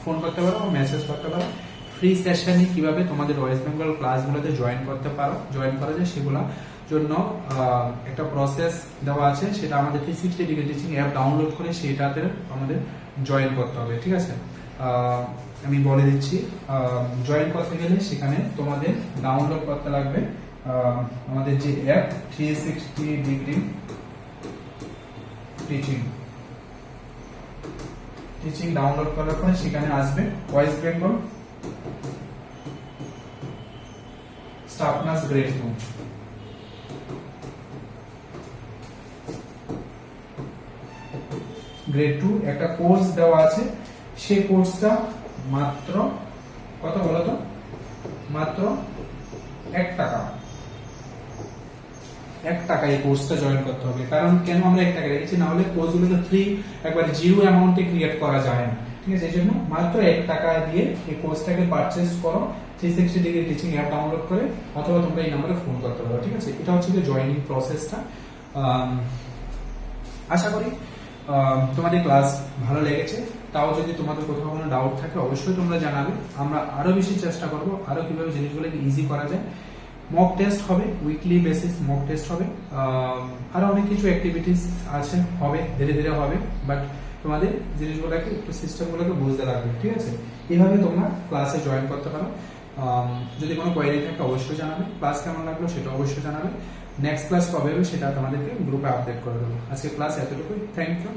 ফোন করতে পারো, মেসেজ করতে পারো। ফ্রি সেশনে কিভাবে তোমাদের ওয়েস্ট বেঙ্গল ক্লাসগুলোতে জয়েন করতে পারো, জয়েন করা যায় সেগুলো জন্য একটা প্রসেস দেওয়া আছে, সেটা আমাদের 360 ডিগ্রি টিচিং অ্যাপ ডাউনলোড করে সেটাতে আমাদের জয়েন করতে হবে, ঠিক আছে। আমি বলে দিচ্ছি, জয়েন করতে গেলে সেখানে তোমাদের ডাউনলোড করতে লাগবে আমাদের যে অ্যাপ 360 ডিগ্রি টিচিং ডাউনলোড করার পরে সেখানে আসবে West Bengal staff nurse grade 2। Grade 2 একটা কোর্স দেওয়া আছে, সেই কোর্সটা মাত্র কত বলো তো? মাত্র 1 টাকা। 1 টাকা এই কোর্সটা জয়েন করতে হবে। কারণ কেন আমরা 1 টাকা রেখেছি, না হলে কোর্সগুলোকে ফ্রি একবার জিরো অ্যামাউন্টে ক্রিয়েট করা যায় না, ঠিক আছে। এই জন্য মাত্র 1 টাকা দিয়ে এই কোর্সটাকে পারচেজ করো 360 ডিগ্রি টিচিং অ্যাপ ডাউনলোড করে, অথবা তোমরা এই নম্বরে ফোন করতে পারো, ঠিক আছে। এটা হচ্ছে যে জয়েনিং প্রসেসটা। আশা করি তোমাদের ক্লাস ভালো লেগেছে। তাও যদি তোমাদের কোথাও কোনো ডাউট থাকে অবশ্যই তোমরা জানাবে, আমরা আরো বেশি চেষ্টা করব আরো কিভাবে জিনিসগুলোকে ইজি করা যায়। মক টেস্ট হবে, উইকলি বেসিস মক টেস্ট হবে, আরো অনেক কিছু অ্যাক্টিভিটিস আছে, হবে ধীরে ধীরে হবে, বাট তোমাদের জিনিসগুলোকে একটু সিস্টেমগুলোকে বুঝতে লাগবে, ঠিক আছে। এইভাবে তোমরা ক্লাসে জয়েন করতে পারো। যদি কোনো কোয়েরি থাকে অবশ্যই জানাবে, ক্লাস কেমন লাগলো সেটা অবশ্যই জানাবে। নেক্সট ক্লাস কবে হবে সেটা তোমাদেরকে গ্রুপে আপডেট করে দেবো। আজকে ক্লাস এতটুকুই, থ্যাংক ইউ।